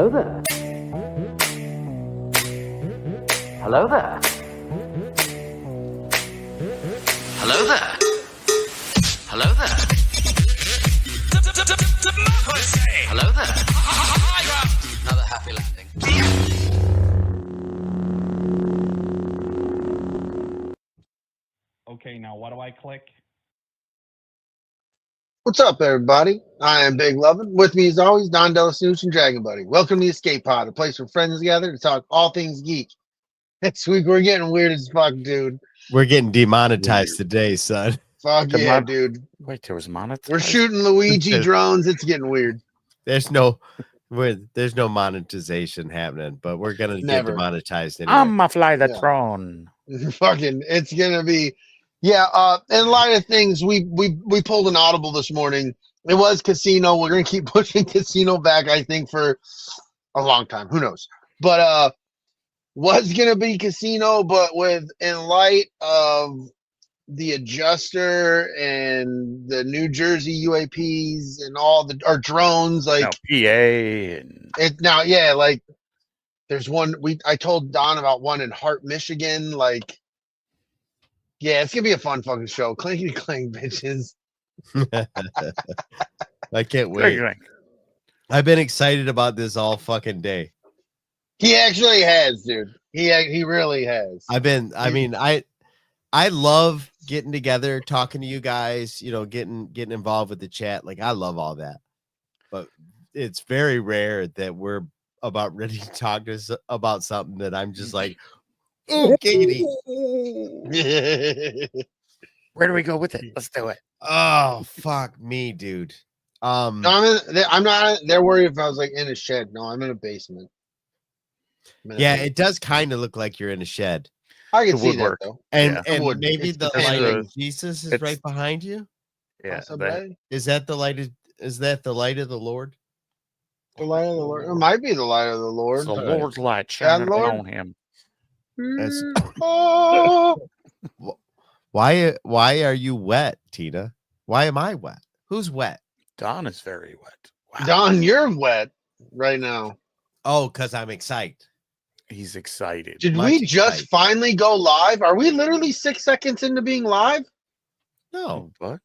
Hello there. Hello there. Hello there. Hello there. Hello there. Another happy landing. Okay, now what do I click? What's up, everybody? I am Big Lovin. With me, as always, Don DellaSnooch and Dragon Buddy. Welcome to the Escape Pod, a place where friends gather to talk all things geek. Next week, we're getting weird as fuck, dude. We're getting demonetized today, son. Fuck yeah, dude. Wait, there was monetized? We're shooting Luigi drones. It's getting weird. There's no monetization happening, but we're gonna get demonetized anyway. I'm a fly the throne. Fucking, it's gonna be. Yeah, in light of things, we pulled an audible this morning. It was Casino. We're gonna keep pushing Casino back, I think, for a long time. Who knows? But was gonna be Casino, but in light of the adjuster and the New Jersey UAPs and all our drones, like PA and it now, yeah, like there's one I told Don about one in Hart, Michigan, like. Yeah, it's gonna be a fun fucking show. Clanky clang, bitches. I can't wait. I've been excited about this all fucking day. He actually has, dude. He really has. I love getting together, talking to you guys, you know, getting involved with the chat. Like, I love all that. But it's very rare that we're about ready to talk to us about something that I'm just like, oh, Katie. Where do we go with it? Let's do it. Oh, fuck me, dude. No, I'm not. They're worried if I was like in a shed. No, I'm in a basement. Yeah, it does kind of look like you're in a shed. I can see that though. And maybe the light of Jesus is right behind you. Yeah, is that the light of? Is that the light of the Lord? The light of the Lord. It might be the light of the Lord. It's the Lord's light shining on him. Why are you wet, Tina? Why am I wet? Who's wet? Don is very wet. Wow. Don, you're wet right now. Oh, because I'm excited. He's excited. Did we just finally go live? Are we literally 6 seconds into being live? No. What?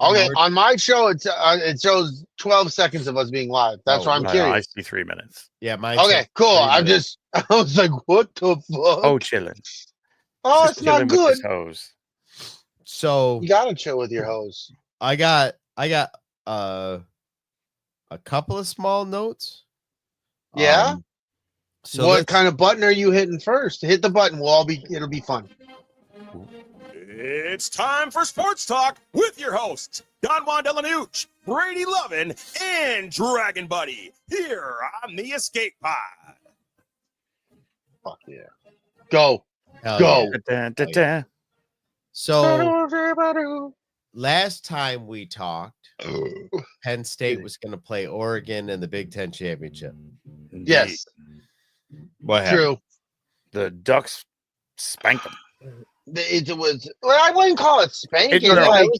Okay, on my show, it shows 12 seconds of us being live. That's why I'm curious. I see 3 minutes. Yeah, mine. Okay, cool. I was like, what the fuck? Oh, chilling. Oh, it's not good. So you gotta chill with your hose. I got a couple of small notes. Yeah. So what kind of button are you hitting first? Hit the button. It'll be fun. It's time for Sports Talk with your hosts, Don DellaSnooch, Brady Lovin, and Dragon Buddy, here on the Escape Pod. Fuck yeah. Go. Go. Yeah. So last time we talked, Penn State was going to play Oregon in the Big Ten Championship. Yes. What happened? True. The Ducks spanked them. It was. Well, I wouldn't call it spanking.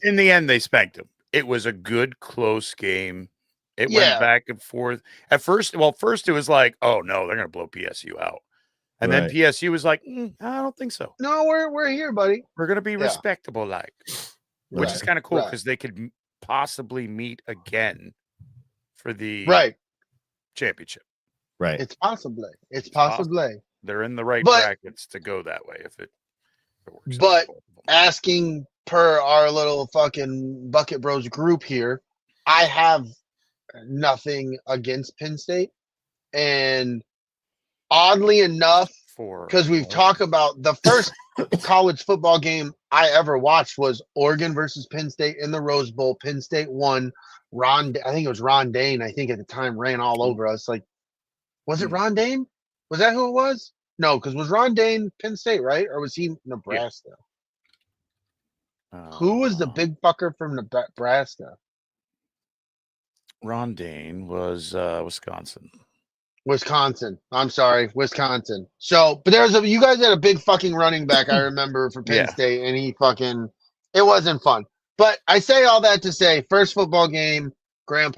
In the end, they spanked them. It was a good, close game. It went back and forth. At first, it was like, oh no, they're going to blow PSU out, and then PSU was like, I don't think so. No, we're here, buddy. We're going to be respectable, which is kind of cool because they could possibly meet again for the championship. Right. It's possibly. They're in the right brackets to go that way if it works. But asking per our little fucking Bucket Bros group here, I have nothing against Penn State. And oddly enough, because we've talked about the first college football game I ever watched was Oregon versus Penn State in the Rose Bowl. Penn State won. I think it was Ron Dane, I think at the time, ran all over us. Like, was it Ron Dane? Was that who it was? No, because was Ron Dane Penn State, right? Or was he Nebraska? Who was the big fucker from Nebraska? Ron Dane was Wisconsin. I'm sorry, Wisconsin. So, but you guys had a big fucking running back, I remember, for Penn State, and it wasn't fun. But I say all that to say, first football game, my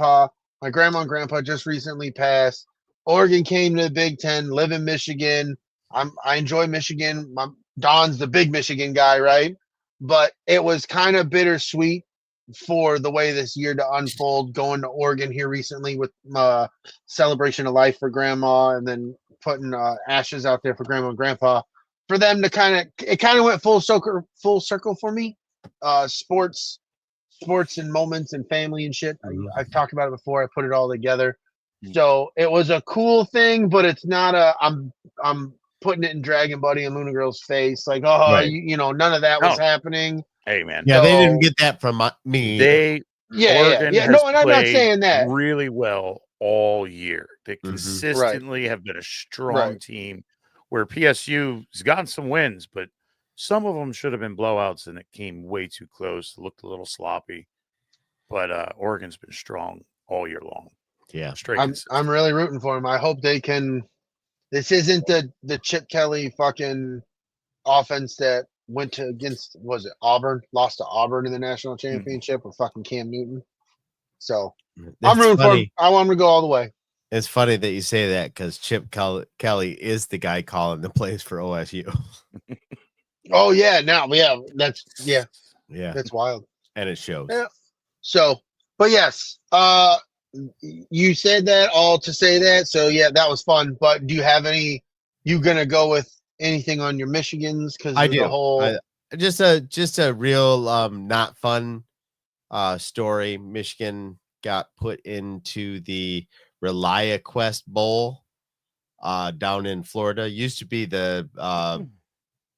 grandma and grandpa just recently passed. Oregon came to the Big Ten, live in Michigan. I enjoy Michigan. Don's the big Michigan guy, right? But it was kind of bittersweet for the way this year to unfold, going to Oregon here recently with celebration of life for grandma, and then putting ashes out there for grandma and grandpa. For them to it kind of went full circle for me. Sports and moments and family and shit. I've talked about it before. I put it all together. So it was a cool thing, but it's not I'm putting it in Dragon Buddy and Luna Girl's face. Like, Right. you know, none of that was happening. Hey, man. Yeah, they didn't So- get that from me. They Yeah. has No, and I'm not played saying that. really well all year. They Mhm. consistently have been a strong Right. team where PSU's gotten some wins, but some of them should have been blowouts and it came way too close. It looked a little sloppy. But Oregon's been strong all year long. Yeah. Straight I'm really rooting for them. I hope they can. This isn't the Chip Kelly fucking offense that went to against, was it Auburn? Lost to Auburn in the national championship with fucking Cam Newton. So I'm rooting for him. I want him to go all the way. It's funny that you say that because Chip Kelly is the guy calling the plays for OSU. Oh yeah, that's wild. And it shows. Yeah. So, but yes, you said that all to say that. So yeah, that was fun. But do you have you gonna go with anything on your Michigans? Because I do. the whole Just a real not fun story. Michigan got put into the ReliaQuest Bowl down in Florida. Used to be the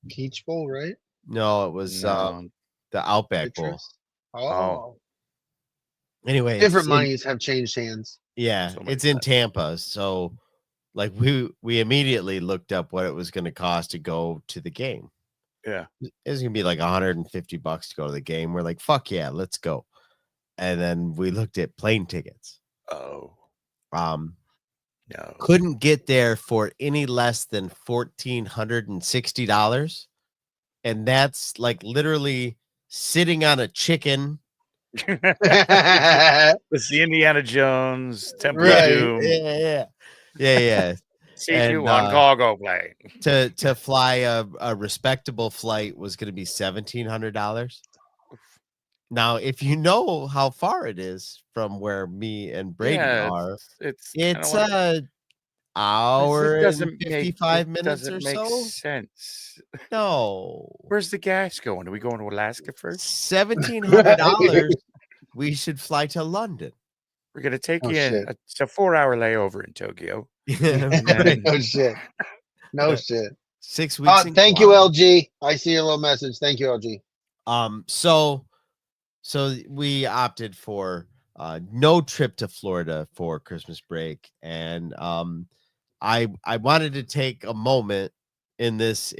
Peach Bowl, right? no, it was the Outback Bowl. Citrus? Oh. Anyway, Different monies have changed hands. Yeah, Something it's like in that. Tampa. So like we immediately looked up what it was going to cost to go to the game. Yeah. It was going to be like $150 to go to the game. We're like, fuck yeah, let's go. And then we looked at plane tickets. Oh, No. couldn't Get there for any less than $1,460. And that's like literally sitting on a chicken. It's the Indiana Jones Temple of Right. Doom. Yeah. C2 And, on cargo plane. to fly a respectable flight was going to be $1,700. Now, if you know how far it is from where me and Brady are, It's a hour it doesn't and 55 make, minutes doesn't or make so. sense. No, Where's the gas going? Are we going to Alaska first? $1,700. We should fly to London. We're gonna take Oh, you in. shit. It's a 4-hour layover in Tokyo. Right. No shit. No shit. 6 weeks. in Thank you, Guam. LG. I see your little message. Thank you, LG. So we opted for no trip to Florida for Christmas break, and I wanted to take a moment in this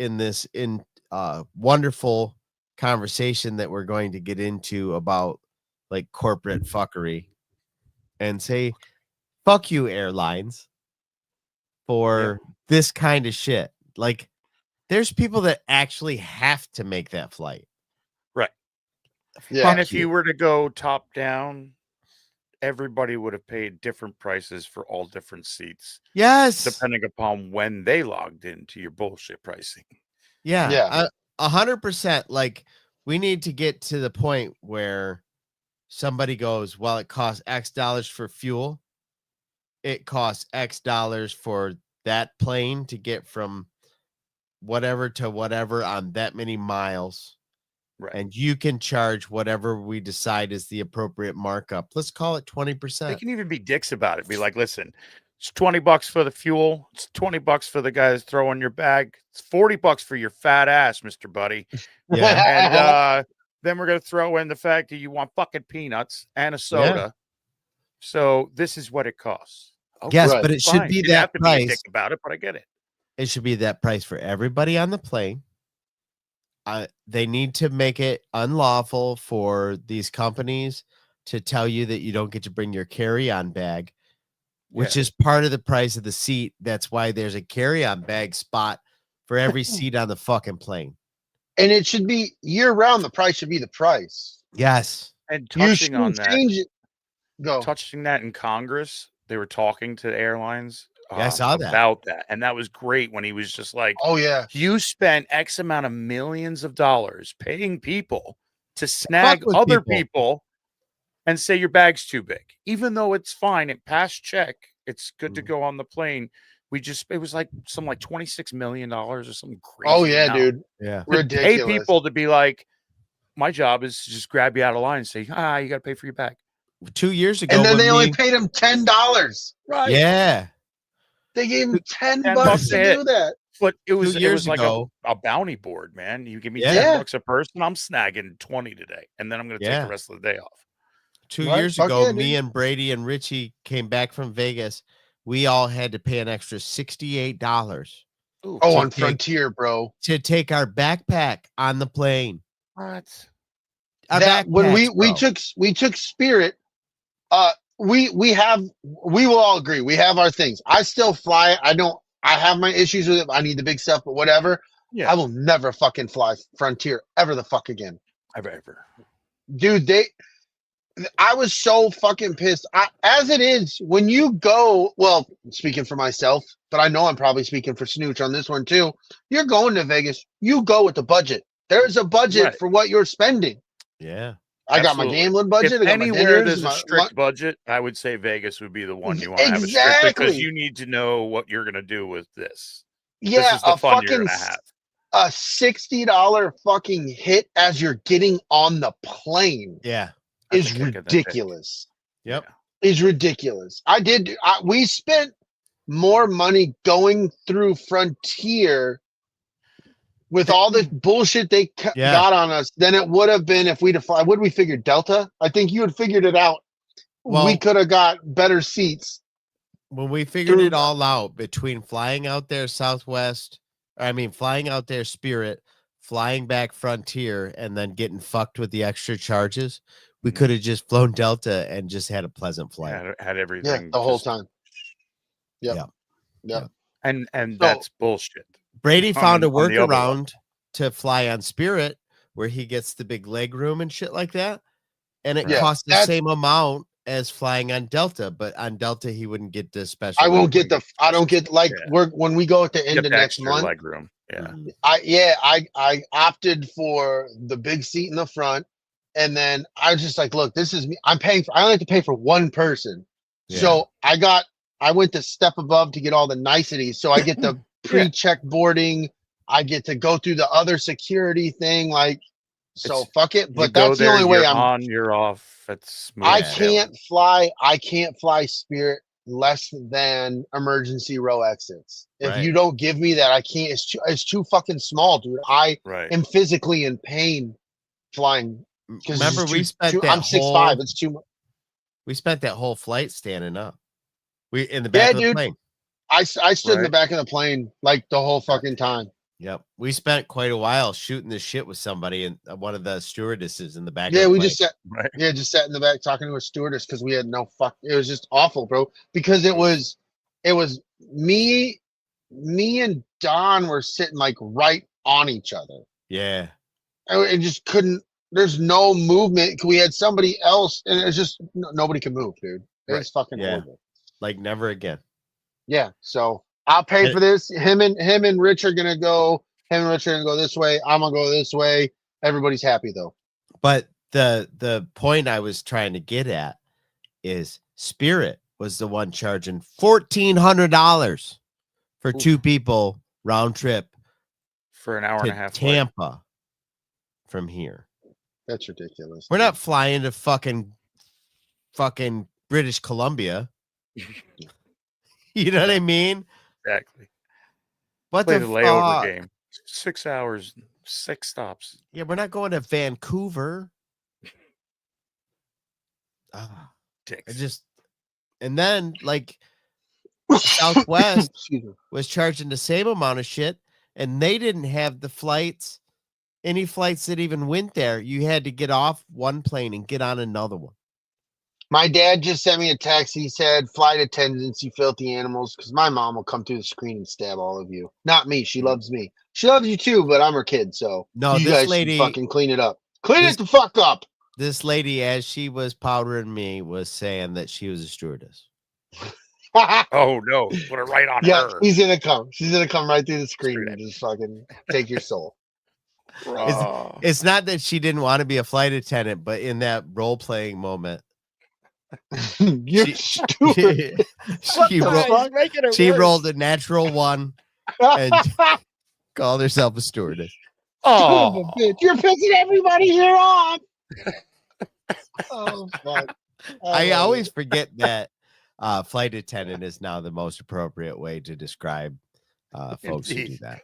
wonderful conversation that we're going to get into about like corporate fuckery and say fuck you airlines for this kind of shit. Like there's people that actually have to make that flight. Right. Yeah. And if you were to go top down, everybody would have paid different prices for all different seats, Yes. depending upon when they logged into your bullshit pricing. Yeah. Yeah. 100%. Like we need to get to the point where somebody goes, well, it costs X dollars for fuel. It costs X dollars for that plane to get from whatever to whatever on that many miles. Right. And you can charge whatever we decide is the appropriate markup. Let's call it They 20%. can even be dicks about it. Be like, listen, it's $20 for the fuel. It's $20 for the guys throwing your bag. It's $40 for your fat ass, Mr. Buddy. Yeah. And then we're going to throw in the fact that you want fucking peanuts and a soda. So this is what it costs. Okay, Yes, Right. but it should fine. be You didn't that have to be a price. dick about it, but I get it. It should be that price for everybody on the plane. They need to make it unlawful for these companies to tell you that you don't get to bring your carry-on bag, which is part of the price of the seat. That's why there's a carry-on bag spot for every seat on the fucking plane. And it should be year round. The price should be the price. Yes. And You touching shouldn't on that, change it. Go. touching that in Congress, they were talking to airlines Yeah, I saw that. about that. And that was great when he was just like, Oh yeah. you spent X amount of millions of dollars paying people to snag with other people. people and say your bag's too big, even though it's fine. It passed check. It's good to go on the plane. It was like $26 million or something crazy. Oh yeah, amount. dude. Yeah. To Ridiculous. pay people to be like, my job is to just grab you out of line and say, you got to pay for your bag. 2 years ago, And then when they only paid him $10. Right. yeah, They gave him $10 $10 to a hit. do that. But it 2 was years like ago. a bounty board, man. You give me Yeah. $10 a person, I'm snagging 20 today. And then I'm going to take the rest of the day off. 2 Right? years Fuck ago, yeah, me dude. and Brady and Richie came back from Vegas. We all had to pay an extra $68 Ooh, Oh, to on take- Frontier, bro. to take our backpack on the plane. what? Our That when we backpacks, bro. took Spirit, we will all agree we have our things. I still fly. I have my issues with it. I need the big stuff, but whatever. Yeah. I will never fucking fly Frontier ever the fuck again. Ever. Dude, I was so fucking pissed. As it is, when you go, well, speaking for myself, but I know I'm probably speaking for Snooch on this one too. You're going to Vegas. You go with the budget. There's a budget Right. for what you're spending. Yeah. I got my Absolutely. gambling budget. If I got my anywhere dinners, there's a strict budget, I would say Vegas would be the one you want to have it strict because Exactly. you need to know what you're going to do with this. yeah, This is the a fun you're fucking going to have. a $60 fucking hit as you're getting on the plane Yeah. That's is a kick in the dick. ridiculous. Yep. Is ridiculous. We spent more money going through Frontier with all the bullshit they Yeah. got on us than it would have been if we'd have fly. Would we figure Delta? I think you had figured it out. Well- we could have got better seats. When we figured Dude. it all out between flying out there flying out there Spirit, flying back Frontier, and then getting fucked with the extra charges, we could have just flown Delta and just had a pleasant flight. Had Yeah, everything the whole just- time. Yep. Yeah. Yep. And So- that's bullshit. Brady found a on the other one. workaround to fly on Spirit where he gets the big leg room and shit like that. And it Yeah, costs the that's- same amount as flying on Delta, but on Delta he wouldn't get the special. I won't leg get room. I don't get like Yeah. when we go at the end Get of the next extra month. leg room. Yeah. I opted for the big seat in the front, and then I was just like, look, this is me. I only have to pay for one person. Yeah. So I went to step above to get all the niceties. So I get the pre-check boarding. I get to go through the other security thing. Like, so fuck it. You But go that's the there, only way you're I'm on, you're off. It's smooth I sailing. can't fly Spirit less than emergency row exits. If Right. you don't give me that, I can't. It's too fucking small, dude. I Right. am physically in pain flying. 'Cause Remember, it's we too- spent too- that I'm 6'5". It's too much. We spent that whole flight standing up. We in the back of the dude. plane. I stood in the Right. back of the plane like the whole fucking time. Yep. We spent quite a while shooting the shit with somebody and one of the stewardesses in the back. Yeah, of the we plane. just sat. Right. Yeah, just sat in the back talking to a stewardess because we had no fuck. It was just awful, bro. Because it was me and Don were sitting like right on each other. Yeah. It just couldn't. There's no movement. We had somebody else, and it's just nobody could move, dude. It was fucking Yeah. horrible. Like never again. Yeah. So I'll pay for this. Him and Rich are gonna go. Him and Rich are gonna go this way. I'm gonna go this way. Everybody's happy though. But the point I was trying to get at is Spirit was the one charging $1,400 for two people round trip For an hour and a to half. flight. Tampa from here. That's ridiculous. We're dude. not flying to fucking British Columbia. You know what I mean? Exactly. What Play the the layover fuck? game. 6 hours, 6 stops. Yeah, we're not going to Vancouver. I Dicks. just, and then like Southwest Excuse me. was charging the same amount of shit, and they didn't have the flights, any flights that even went there. You had to get off one plane and get on another one. My dad just sent me a text. He said, "Flight attendants, you filthy animals," because my mom will come through the screen and stab all of you. Not me. She loves me. She loves you too, but I'm her kid, so No, you this guys should lady- fucking clean it up. Clean this- it the fuck up. This lady, as she was powdering me, was saying that she was a stewardess. Oh no, put it right on Yeah, her. she's gonna come. She's gonna come right through the screen Screw and just fucking take your soul. Oh. It's not that she didn't want to be a flight attendant, but in that role playing moment, You're she stupid. she, What the fuck? Making it she worse. rolled a natural one and called herself a stewardess. Son of a Oh, bitch. You're pissing everybody here off. Oh fuck. I love always it. forget that flight attendant is now the most appropriate way to describe folks who do Indeed. that.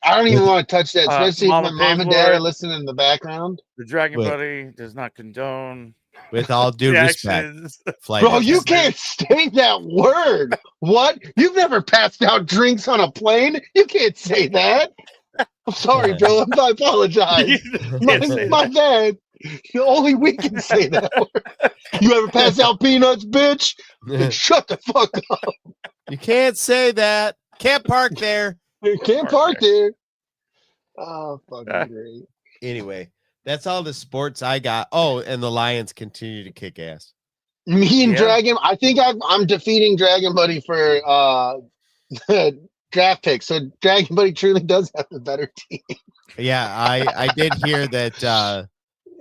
I don't even want to touch that, especially if Mama my mom paid and for dad are it. listening in the background. The Dragon Wait. Buddy does not condone With all due respect, reactions. flight Bro, you attendant. can't say that word. What? You've never passed out drinks on a plane? You can't say that. I'm sorry, bro. I apologize. Can't say My that. bad. Only we can say that word. You ever pass out peanuts, bitch? Shut the fuck up. You can't say that. Can't park there. You can't park there. Oh, fucking great. Anyway, that's all the sports I got. Oh, and the Lions continue to kick ass. Me and Yeah. Dragon, I think I'm defeating Dragon Buddy for draft pick. So Dragon Buddy truly does have the better team. Yeah, I did hear that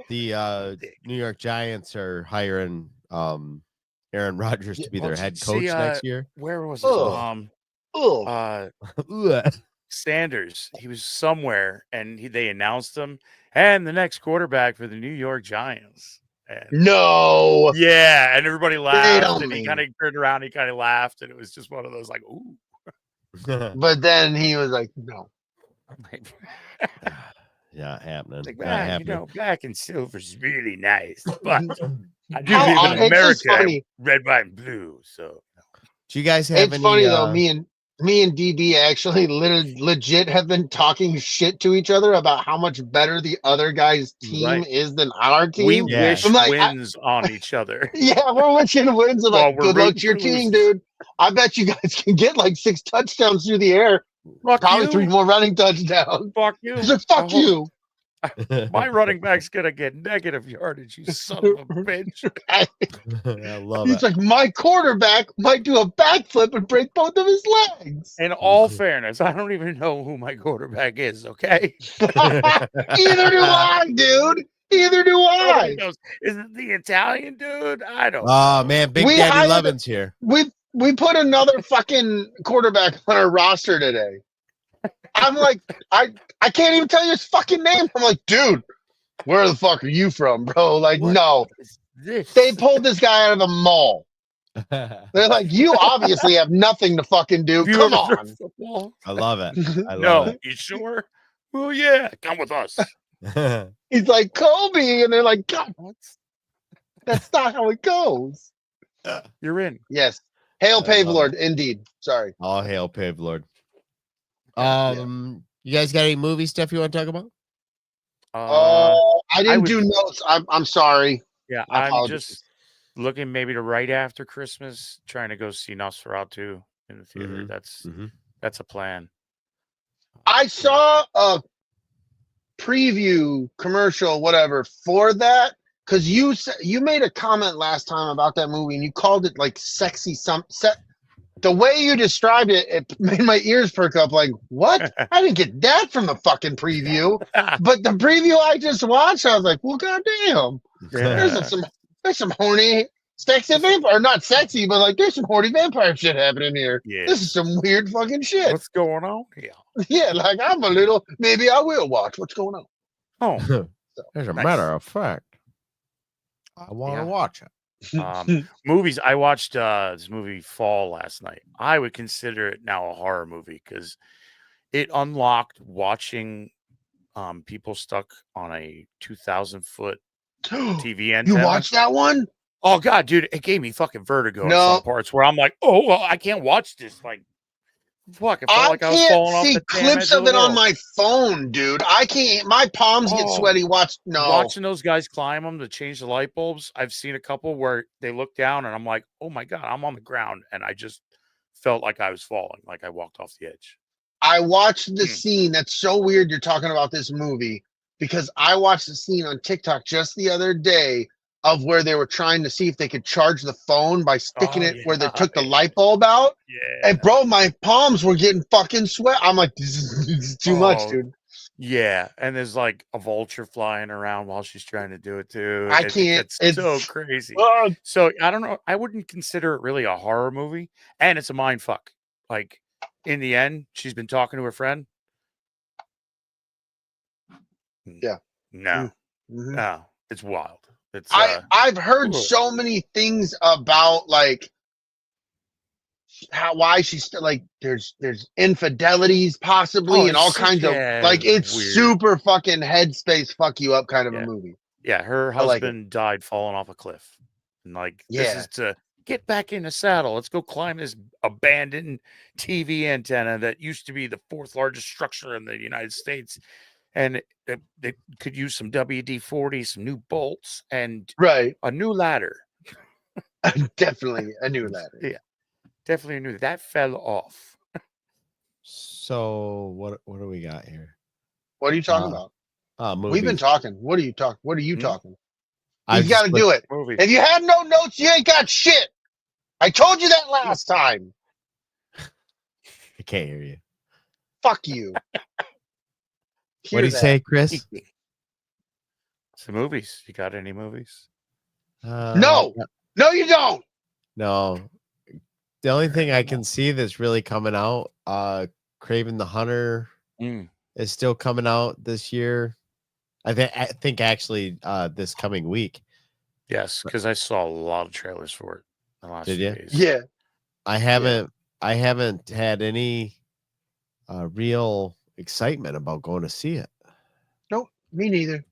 the New York Giants are hiring Aaron Rodgers to be their head coach next year. Where was Oh. it? Oh, Sanders. He was somewhere, and they announced him, and the next quarterback for the New York Giants. And, no. yeah, and everybody laughed, don't and he mean- kind of turned around, he kind of laughed, and it was just one of those like, ooh. But then he was like, no. Yeah, happening. Like, Not "Ah, happening. black and silver's really nice, but I do How live odd- in it's just America, funny. red, white, and blue. So Do you guys have It's any? funny though. Me and DB actually legit have been talking shit to each other about how much better the other guy's team Right. is than our team. we Yeah. wish I'm like, wins on each other. Yeah, we're wishing wins. I'm Well, like, we're good luck rooting to your for team, losers. dude. I bet you guys can get like 6 touchdowns through the air. Fuck Probably you. 3 more running touchdowns. Fuck you. He's like, I fuck hope you. My running back's gonna get negative yardage, you son of a bitch. I love He's it. like, my quarterback might do a backflip and break both of his legs. In all fairness, I don't even know who my quarterback is, okay? Either do I, dude. Either do I. Nobody knows. Is it the Italian dude? I don't Oh man, Big We Daddy hired- Lovin's here. We put another fucking quarterback on our roster today. I'm like, I can't even tell you his fucking name. I'm like, dude, where the fuck are you from, bro? Like, What no. is this? They pulled this guy out of the mall. They're like, you obviously have nothing to fucking do. Have you Come ever on. thrown football? I love it. I No, love you sure? Well, yeah, come with us. it. He's like, Kobe. And they're like, God, What? that's not how it goes. You're in. Yes. Hail I Pave love Lord, indeed. Sorry. All hail, Pave Lord. Yeah. You guys got any movie stuff you want to talk about? Oh, I didn't would- do notes. I'm sorry. Yeah, I I'm apologize. just looking maybe to right after Christmas, trying to go see Nosferatu in the theater. Mhm. That's a plan. I saw a preview commercial, whatever, for that because you made a comment last time about that movie and you called it like sexy. The way you described it, it made my ears perk up. Like, what? I didn't get that from the fucking preview. But the preview I just watched, I was like, well, goddamn. There's some horny, sexy vampire, or not sexy, but like there's some horny vampire shit happening here. Yeah. This is some weird fucking shit. What's going on here? Yeah, like I'm a little. Maybe I will watch. What's going on? Oh, As a Nice. matter of fact, I want to Yeah. watch it. movies. I watched this movie Fall last night. I would consider it now a horror movie because it unlocked watching people stuck on a 2,000-foot TV antenna. You watched that one? Oh god, dude, it gave me fucking vertigo in No. some parts where I'm like, oh, well, I can't watch this. Like, fuck, it felt I like I was falling can't off see the damn clips edge of the it on world. my phone, dude. I can't. My palms get Oh, sweaty. Watching those guys climb them to change the light bulbs, I've seen a couple where they look down and I'm like, oh my god, I'm on the ground, and I just felt like I was falling, like I walked off the edge. I watched the Hmm. scene. That's so weird. You're talking about this movie because I watched the scene on TikTok just the other day of where they were trying to see if they could charge the phone by sticking it where they yeah, took the light bulb out. Yeah. And bro, my palms were getting fucking sweat. I'm like, this is too much, dude. Yeah, and there's like a vulture flying around while she's trying to do it too. I can't. It's so crazy. So I don't know. I wouldn't consider it really a horror movie, and it's a mind fuck. Like in the end, she's been talking to her friend. Yeah. No, Mhm. no, it's wild. It's I've heard so many things about like why she's like there's infidelities possibly and all kinds of like it's weird. super fucking headspace fuck you up kind of a movie. Yeah, her I like husband died falling off a cliff, and like this Yeah. is to get back in the saddle. Let's go climb this abandoned TV antenna that used to be the 4th largest structure in the United States, and they could use some WD-40, some new bolts, and Right. a new ladder. Definitely a new ladder. Yeah, definitely new. That fell off. So what do we got here? What are you talking about? We've been Movies. talking. What are you talking? What are you talking? I You got to do it. Movies. If you have no notes, you ain't got shit. I told you that last time. I can't hear you. Fuck you. What do you say, Chris? Some movies. You got any movies? No, you don't. No. The only thing I can see that's really coming out, Kraven the Hunter is still coming out this year. I think actually this coming week. Yes, because I saw a lot of trailers for it the last Did few you? days. Yeah. I haven't had any real excitement about going to see it. Nope, me neither.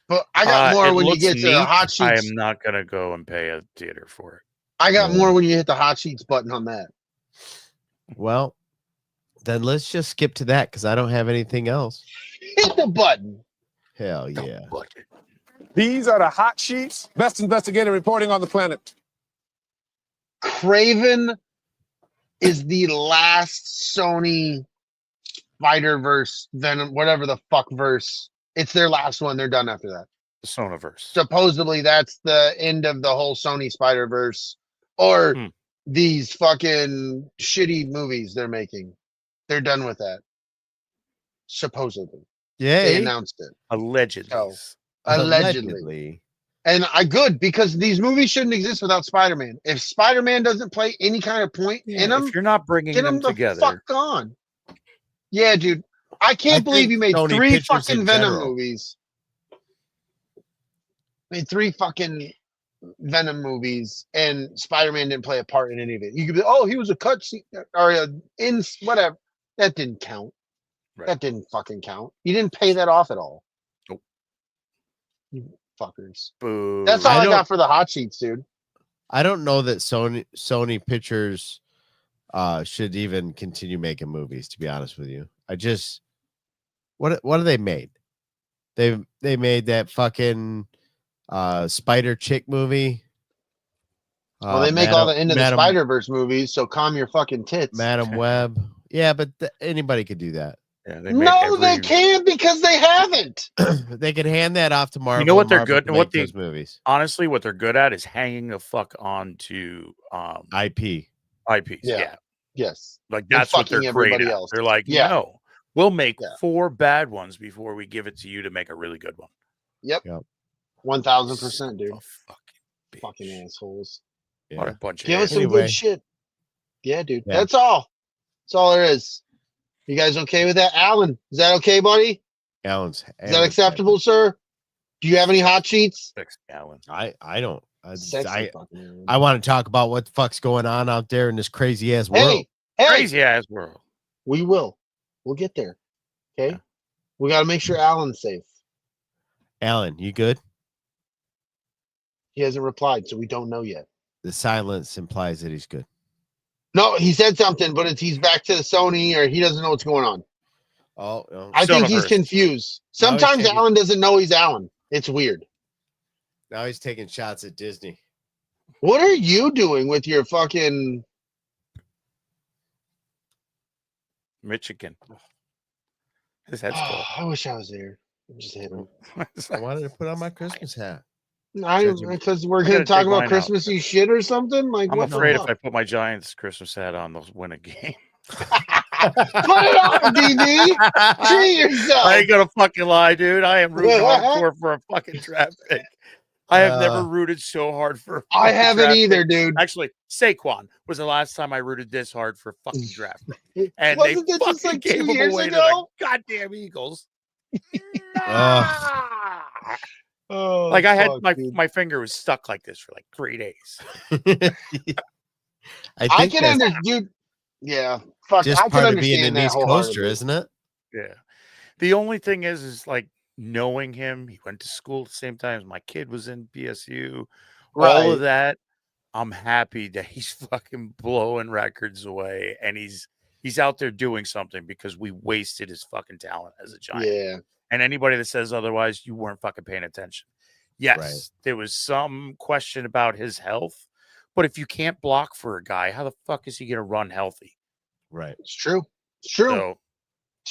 But I got more It when you looks get to the neat. hot sheets. I am not gonna go and pay a theater for it. I got more when you hit the hot sheets button on that. Well, then let's just skip to that because I don't have anything else. Hit the button. Hell yeah. These are the hot sheets. Best investigative reporting on the planet. Kraven is the last Sony Spider-Verse, Venom, whatever the fuck verse. It's their last one. They're done after that. The Sonoverse. Supposedly that's the end of the whole Sony Spider-Verse or these fucking shitty movies they're making. They're done with that. Supposedly. Yeah. They announced it. Allegedly. So, allegedly. And good because these movies shouldn't exist without Spider-Man. If Spider-Man doesn't play any kind of point in them, if you're not bringing get them them the together, fuck on. Yeah, dude. I can't believe you made Sony 3 Pictures fucking in Venom general. movies. Made 3 fucking Venom movies, and Spider-Man didn't play a part in any of it. You could be, oh, he was a cutscene or in whatever. That didn't count. Right. That didn't fucking count. You didn't pay that off at all. Nope. You fuckers. boo. That's all I got for the hot sheets, dude. I don't know that Sony Pictures should even continue making movies, to be honest with you. I just what have they made? They made that fucking Spider Chick movie. Well, they make all the end of the Spider-Verse movies, so calm your fucking tits. Madam Web. Yeah, but anybody could do that. Yeah, they can't because they haven't. They could hand that off to Marvel. You know what they're Marvel good? can What make those movies? Honestly, what they're good at is hanging the fuck on to IP. IPs. Yeah. Yes. Like that's what they're great at. They're like, no, we'll make 4 bad ones before we give it to you to make a really good one. Yep. 1000%, dude. Fucking assholes. What a bunch Give of us some good shit. Yeah, dude. That's all. That's all there is. You guys okay with that? Alan, is that okay, buddy? Alan's is that acceptable, sir? Do you have any hot sheets? Alan. I don't. Sexy I want to talk about what the fuck's going on out there in this crazy ass world. Crazy ass world. We will. We'll get there. Okay. We got to make sure Alan's safe. Alan, you good? He hasn't replied, so we don't know yet. The silence implies that he's good. No, he said something, but he's back to the Sony or he doesn't know what's going on. Oh, no. I think he's confused. Sometimes Alan doesn't know he's Alan. It's weird. Now he's taking shots at Disney. What are you doing with your fucking Michigan? His head's full. I wish I was there. I'm just hitting. I wanted to put on my Christmas hat. Because we're I going to gotta talk take about mine out. Christmassy shit or something. Like, I'm what afraid the if I put my Giants Christmas hat on, they'll win a game. fuck? Put it on, DB. Treat yourself. I ain't gonna fucking lie, dude. I am rooting hardcore for a fucking draft pick. I have never rooted so hard for a I fucking haven't draft either, pick. dude. Actually, Saquon was the last time I rooted this hard for a fucking draft pick. And Wasn't they that just fucking like gave 2 him years away to ago? the goddamn Eagles. Oh, Like I had fuck, my finger was stuck like this for like 3 days. I can understand, dude. Yeah, fuck. Just I can part of being understand an that East Coaster, wholeheartedly. isn't it? Yeah. The only thing is like knowing him, he went to school at the same time as my kid was in PSU. All of Right. that, I'm happy that he's fucking blowing records away and he's out there doing something because we wasted his fucking talent as a Giant. Yeah. And anybody that says otherwise, you weren't fucking paying attention. Yes, there was some question about his health, but if you can't block for a guy, how the fuck is he going to run healthy? Right. It's true. It's true. So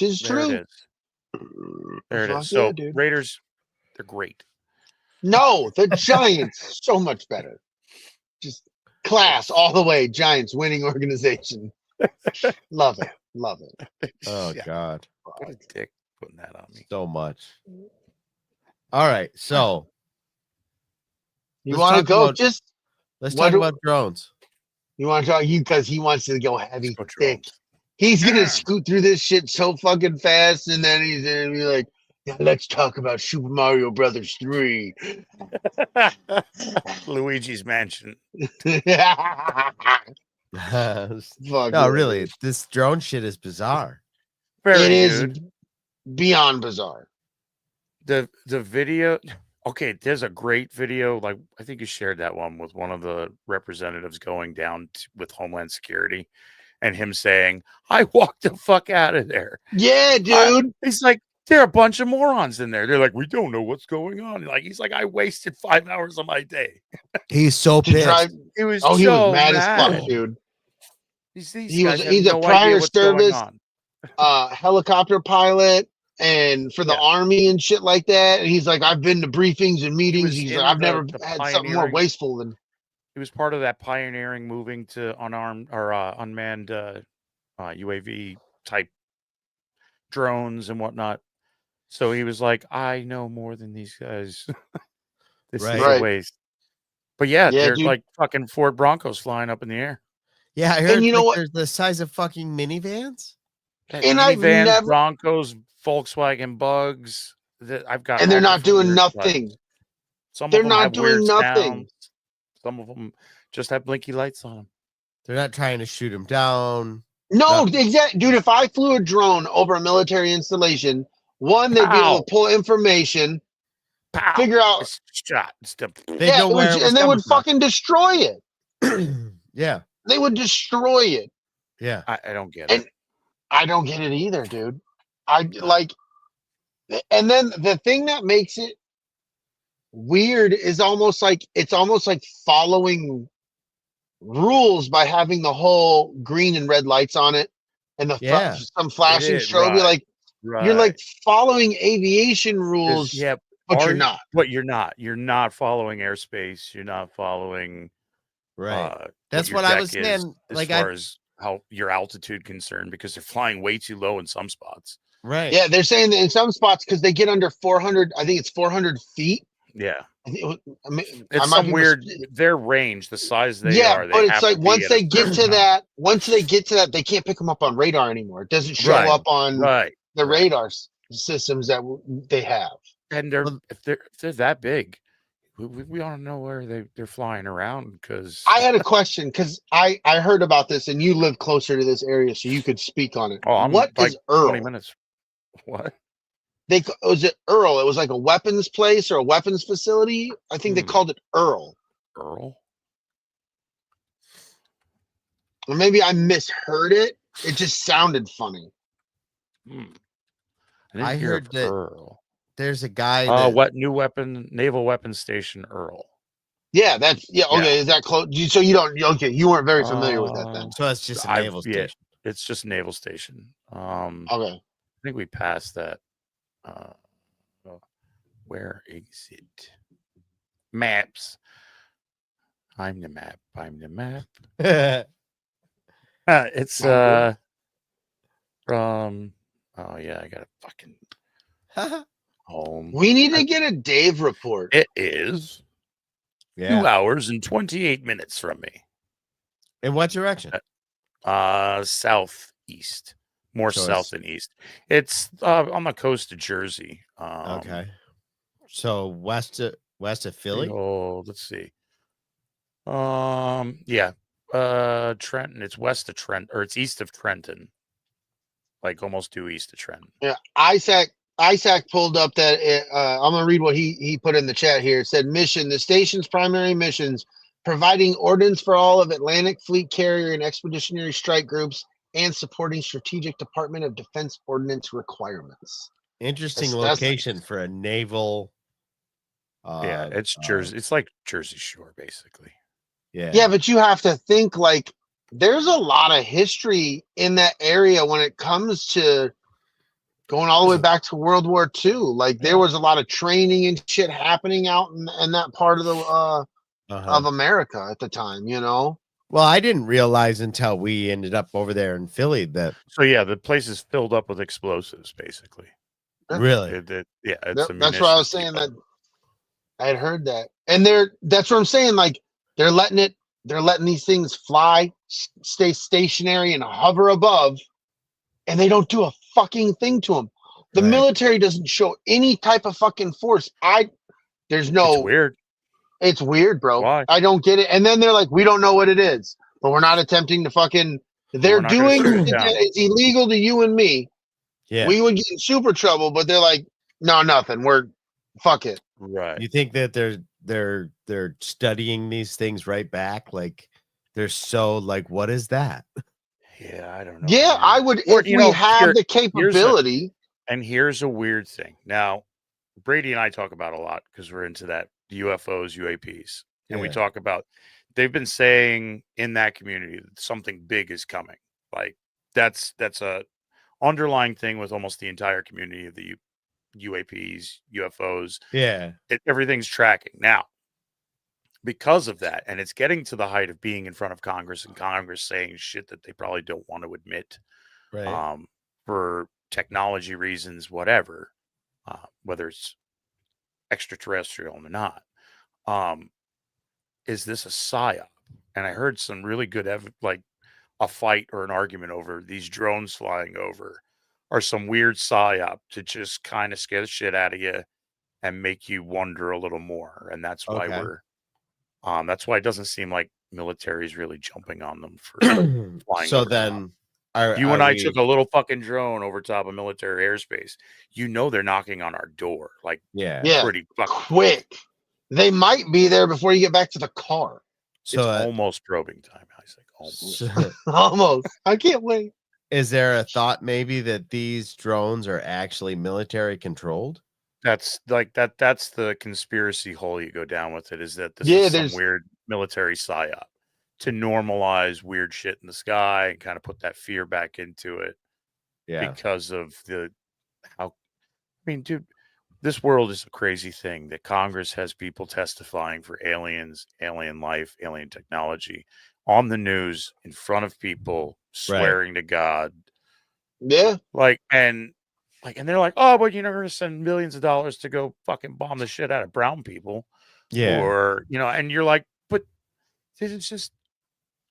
It's there true. it is. There it Fuck is. So yeah, dude. Raiders, they're great. No, the Giants so much better. Just class all the way. Giants winning organization. Love it. Love it. Oh Yeah. God. What a dick putting that on me. So much. All right. So You let's want to talk go? about- Just let's What talk do- about drones. you want to talk? Because he wants to go heavy, Go thick. drones. He's gonna scoot through this shit so fucking fast, and then he's gonna be like, "Yeah, let's talk about Super Mario Brothers 3." Luigi's Mansion. Fuck No, yeah, really, dude. this drone shit is bizarre. Very It is good. beyond bizarre. The video. Okay, there's a great video. Like I think you shared that one with one of the representatives going down with Homeland Security, and him saying, "I walked the fuck out of there." Yeah, dude. He's like, "There are a bunch of morons in there." They're like, "We don't know what's going on." Like he's like, "I wasted 5 hours of my day." He's so To pissed. drive. He was Oh, he so was mad as mad. fuck, dude. These He guys was. have He's a no idea prior what's going service on. helicopter pilot, and for the Yeah. army and shit like that. And he's like, I've been to briefings and meetings. was He's in like, I've the never had something more pioneering- wasteful than. He was part of that pioneering moving to unarmed or unmanned UAV type drones and whatnot. So he was like, I know more than these guys. This Right. is Right. a waste. But yeah, Yeah, they're dude. like fucking Ford Broncos flying up in the air. Yeah, I heard you know like, what? they're the size of fucking minivans. And I've Minivans, never- Broncos, Volkswagen Bugs. That I've got, And they're all not different doing weird nothing. types. Some They're of them not have doing weird nothing. sounds. Some of them just have blinky lights on them. They're not trying to shoot him down. No, Nothing. exactly, dude. If I flew a drone over a military installation, one, they'd be able to Pow. pull information, Pow! figure out, It's shot. It's the- They yeah, know it where would, it was and they coming would from. fucking destroy it. Yeah, They would destroy it. yeah. I don't get And- it. I don't get it either, dude. I like, and then the thing that makes it weird is it's almost like following rules by having the whole green and red lights on it and the Yeah. some flashing is, strobe. You're right. like, Right. you're like following aviation rules, Yeah, but are you're you- not. But you're not. You're not following airspace. You're not following. Right. That's your what I deck was is saying. as Like far as how your altitude concerned, because they're flying way too low in some spots. right. Yeah, they're saying that in some spots because they get under 400. I think it's 400 feet. Yeah, I think I mean, I it's might some be weird. mis- Their range, the size they yeah, are. They but it's have like to be once at a they get certain to amount. that, they can't pick them up on radar anymore. It doesn't show Right, up on Right, the right. radar systems that they have. And if they're that big, we don't know where they're flying around because I had a question because I heard about this and you live closer to this area, so you could speak on it. I'm What like is Earl? 20 minutes. What? Was it Earl? It was like a weapons place or a weapons facility. I think they Hmm. called it Earl. Earl? Or maybe I misheard it. It just sounded funny. Hmm. didn't I hear heard of that Earl. There's a guy. What new naval weapons station Earl? Yeah, that's okay. Yeah. Is that close? So you don't? Okay, you weren't very familiar with that then. So it's just a naval Yeah, station. it's just a naval station. I Okay. think we passed that. Where is it? Maps. I'm the map. I'm the map. It's from. Oh yeah, I got a fucking home. We need to get a Dave report. It is 2 hours and 28 minutes from me. In what direction? Southeast. More So south than east. It's on the coast of Jersey. Okay. So west of Philly? Oh, let's see. Yeah. Trenton. It's west of Trenton, or it's east of Trenton. Like almost due east of Trenton. Yeah, Isaac pulled up that. I'm gonna read what he put in the chat here. It said, "Mission: the station's primary missions: providing ordnance for all of Atlantic Fleet Carrier and Expeditionary Strike Groups, and supporting Strategic Department of Defense ordnance requirements." Interesting That's location for a naval. Yeah, it's Jersey. It's like Jersey Shore, basically. Yeah, but you have to think like there's a lot of history in that area when it comes to going all the way back to World War II. Like there was a lot of training and shit happening out in that part of the of America at the time, you know. Well, I didn't realize until we ended up over there in Philly that. So yeah, the place is filled up with explosives, basically. Really? Yeah, That's what I was saying. That I had heard that, and that's what I'm saying. Like they're letting these things fly, stay stationary, and hover above, and they don't do a fucking thing to them. The military doesn't show any type of fucking force. There's no. It's weird. It's weird, bro. Why? I don't get it. And then they're like, we don't know what it is, but we're not attempting to fucking. They're doing it's illegal to you and me. Yeah, we would get in super trouble, but they're like, no, nothing. We're fuck it. Right. You think that they're studying these things right back? Like they're so like, what is that? Yeah, I don't know. Yeah, man. I would if we have the capability. Here's a weird thing. Now, Brady and I talk about a lot because we're into that UFOs, UAPs, and we talk about. They've been saying in that community that something big is coming. Like that's a underlying thing with almost the entire community of the UAPs, UFOs. Yeah. Everything's tracking. Now, because of that, and it's getting to the height of being in front of Congress and Congress saying shit that they probably don't want to admit for technology reasons, whatever, whether it's extraterrestrial or not. Is this a psyop? And I heard some really good like a fight or an argument over these drones flying over or some weird psyop to just kind of scare the shit out of you and make you wonder a little more. And that's why that's why it doesn't seem like military is really jumping on them for flying. So then you and I took a little fucking drone over top of military airspace. You know, they're knocking on our door. Like, pretty fucking quick. They might be there before you get back to the car. So it's almost probing time, Isaac. Almost. Almost. I can't wait. Is there a thought maybe that these drones are actually military controlled? That's like that's the conspiracy hole you go down with it, is that this is some weird military psyop to normalize weird shit in the sky and kind of put that fear back into it. Yeah. Because of dude, this world is a crazy thing that Congress has people testifying for aliens, alien life, alien technology on the news in front of people, swearing to God. Yeah. And they're like, oh, but you're never going to send millions of dollars to go fucking bomb the shit out of brown people. Yeah. Or, and you're like, but it's just,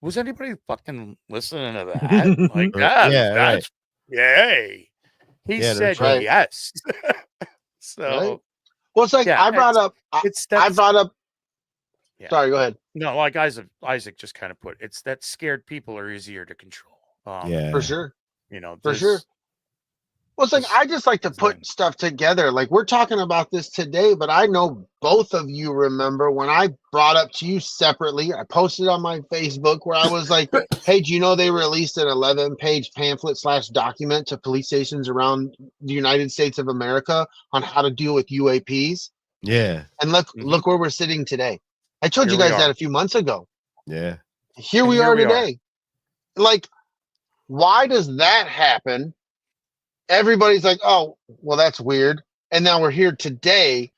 was anybody fucking listening to that? Like, that's, yay. He said yes. So, well, it's like I brought up. Yeah. Sorry, go ahead. No, like Isaac just kind of put, it's that scared people are easier to control. For sure. For sure. Well, it's like I just like to put stuff together. Like we're talking about this today, but I know both of you remember when I brought up to you separately. I posted on my Facebook where I was like, "Hey, do you know they released an 11-page pamphlet / document to police stations around the United States of America on how to deal with UAPs?" Yeah. And look where we're sitting today. I told you guys that a few months ago. Yeah. Here we are today. Like, why does that happen? Everybody's like, oh, well, that's weird. And now we're here today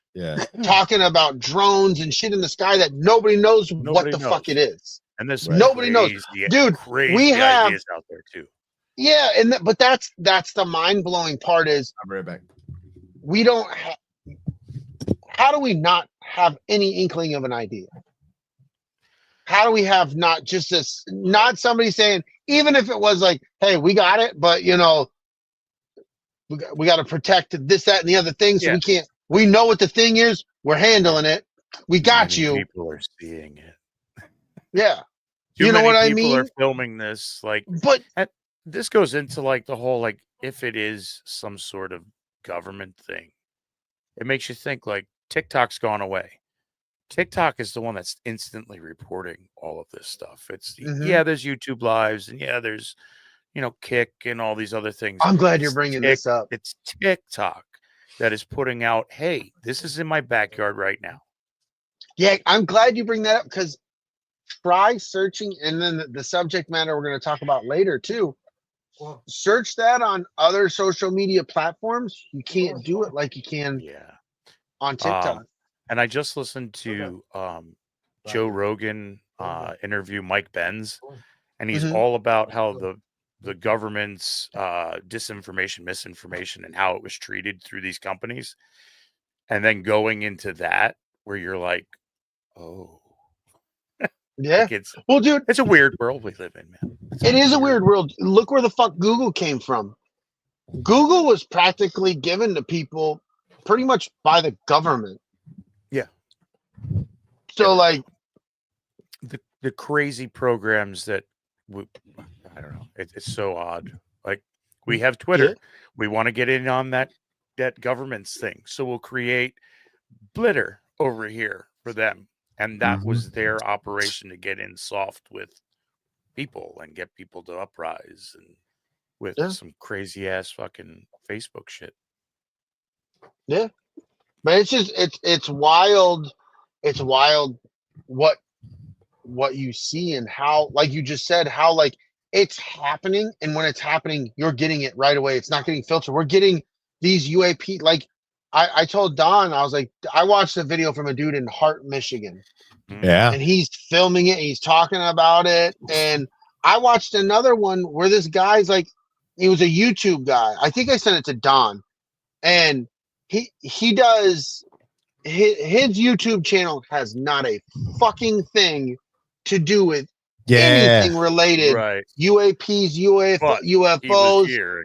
talking about drones and shit in the sky that nobody knows what the fuck it is. And this nobody knows, dude. We have ideas out there too. Yeah, but that's the mind blowing part is I'm right back. We don't. How do we not have any inkling of an idea? How do we have not just this? Not somebody saying, even if it was like, "Hey, we got it," but you know, we got to protect this, that, and the other thing. So we can't. We know what the thing is. We're handling it. We got you. People are seeing it. Yeah. Too you know what I mean? People are filming this, like, but this goes into like the whole, like, if it is some sort of government thing, it makes you think like TikTok's gone away. TikTok is the one that's instantly reporting all of this stuff. It's there's YouTube lives and there's, Kick and all these other things. I'm glad you're bringing this up. It's TikTok that is putting out, hey, this is in my backyard right now. Yeah, I'm glad you bring that up because try searching, and then the subject matter we're going to talk about later too. Search that on other social media platforms. You can't do it like you can on TikTok. And I just listened to Joe Rogan interview Mike Benz, and he's all about how the government's disinformation, misinformation, and how it was treated through these companies. And then going into that where you're like, oh. Yeah. Like well, dude, it's a weird world we live in, man. It is a weird world. Look where the fuck Google came from. Google was practically given to people pretty much by the government. Yeah. So like the crazy programs that I don't know. It's so odd. Like we have Twitter. Yeah. We want to get in on that government's thing. So we'll create Blitter over here for them. And that was their operation to get in soft with people and get people to uprise and with some crazy ass fucking Facebook shit. Yeah. But it's just it's wild. It's wild what you see and how, like you just said, how like it's happening, and when it's happening, you're getting it right away. It's not getting filtered. We're getting these UAP, like I told Don, I was like, I watched a video from a dude in Hart, Michigan. Yeah. And he's filming it. He's talking about it. And I watched another one where this guy's like, he was a YouTube guy. I think I sent it to Don. And he does, his YouTube channel has not a fucking thing to do with anything related. Right. UAPs, UFOs.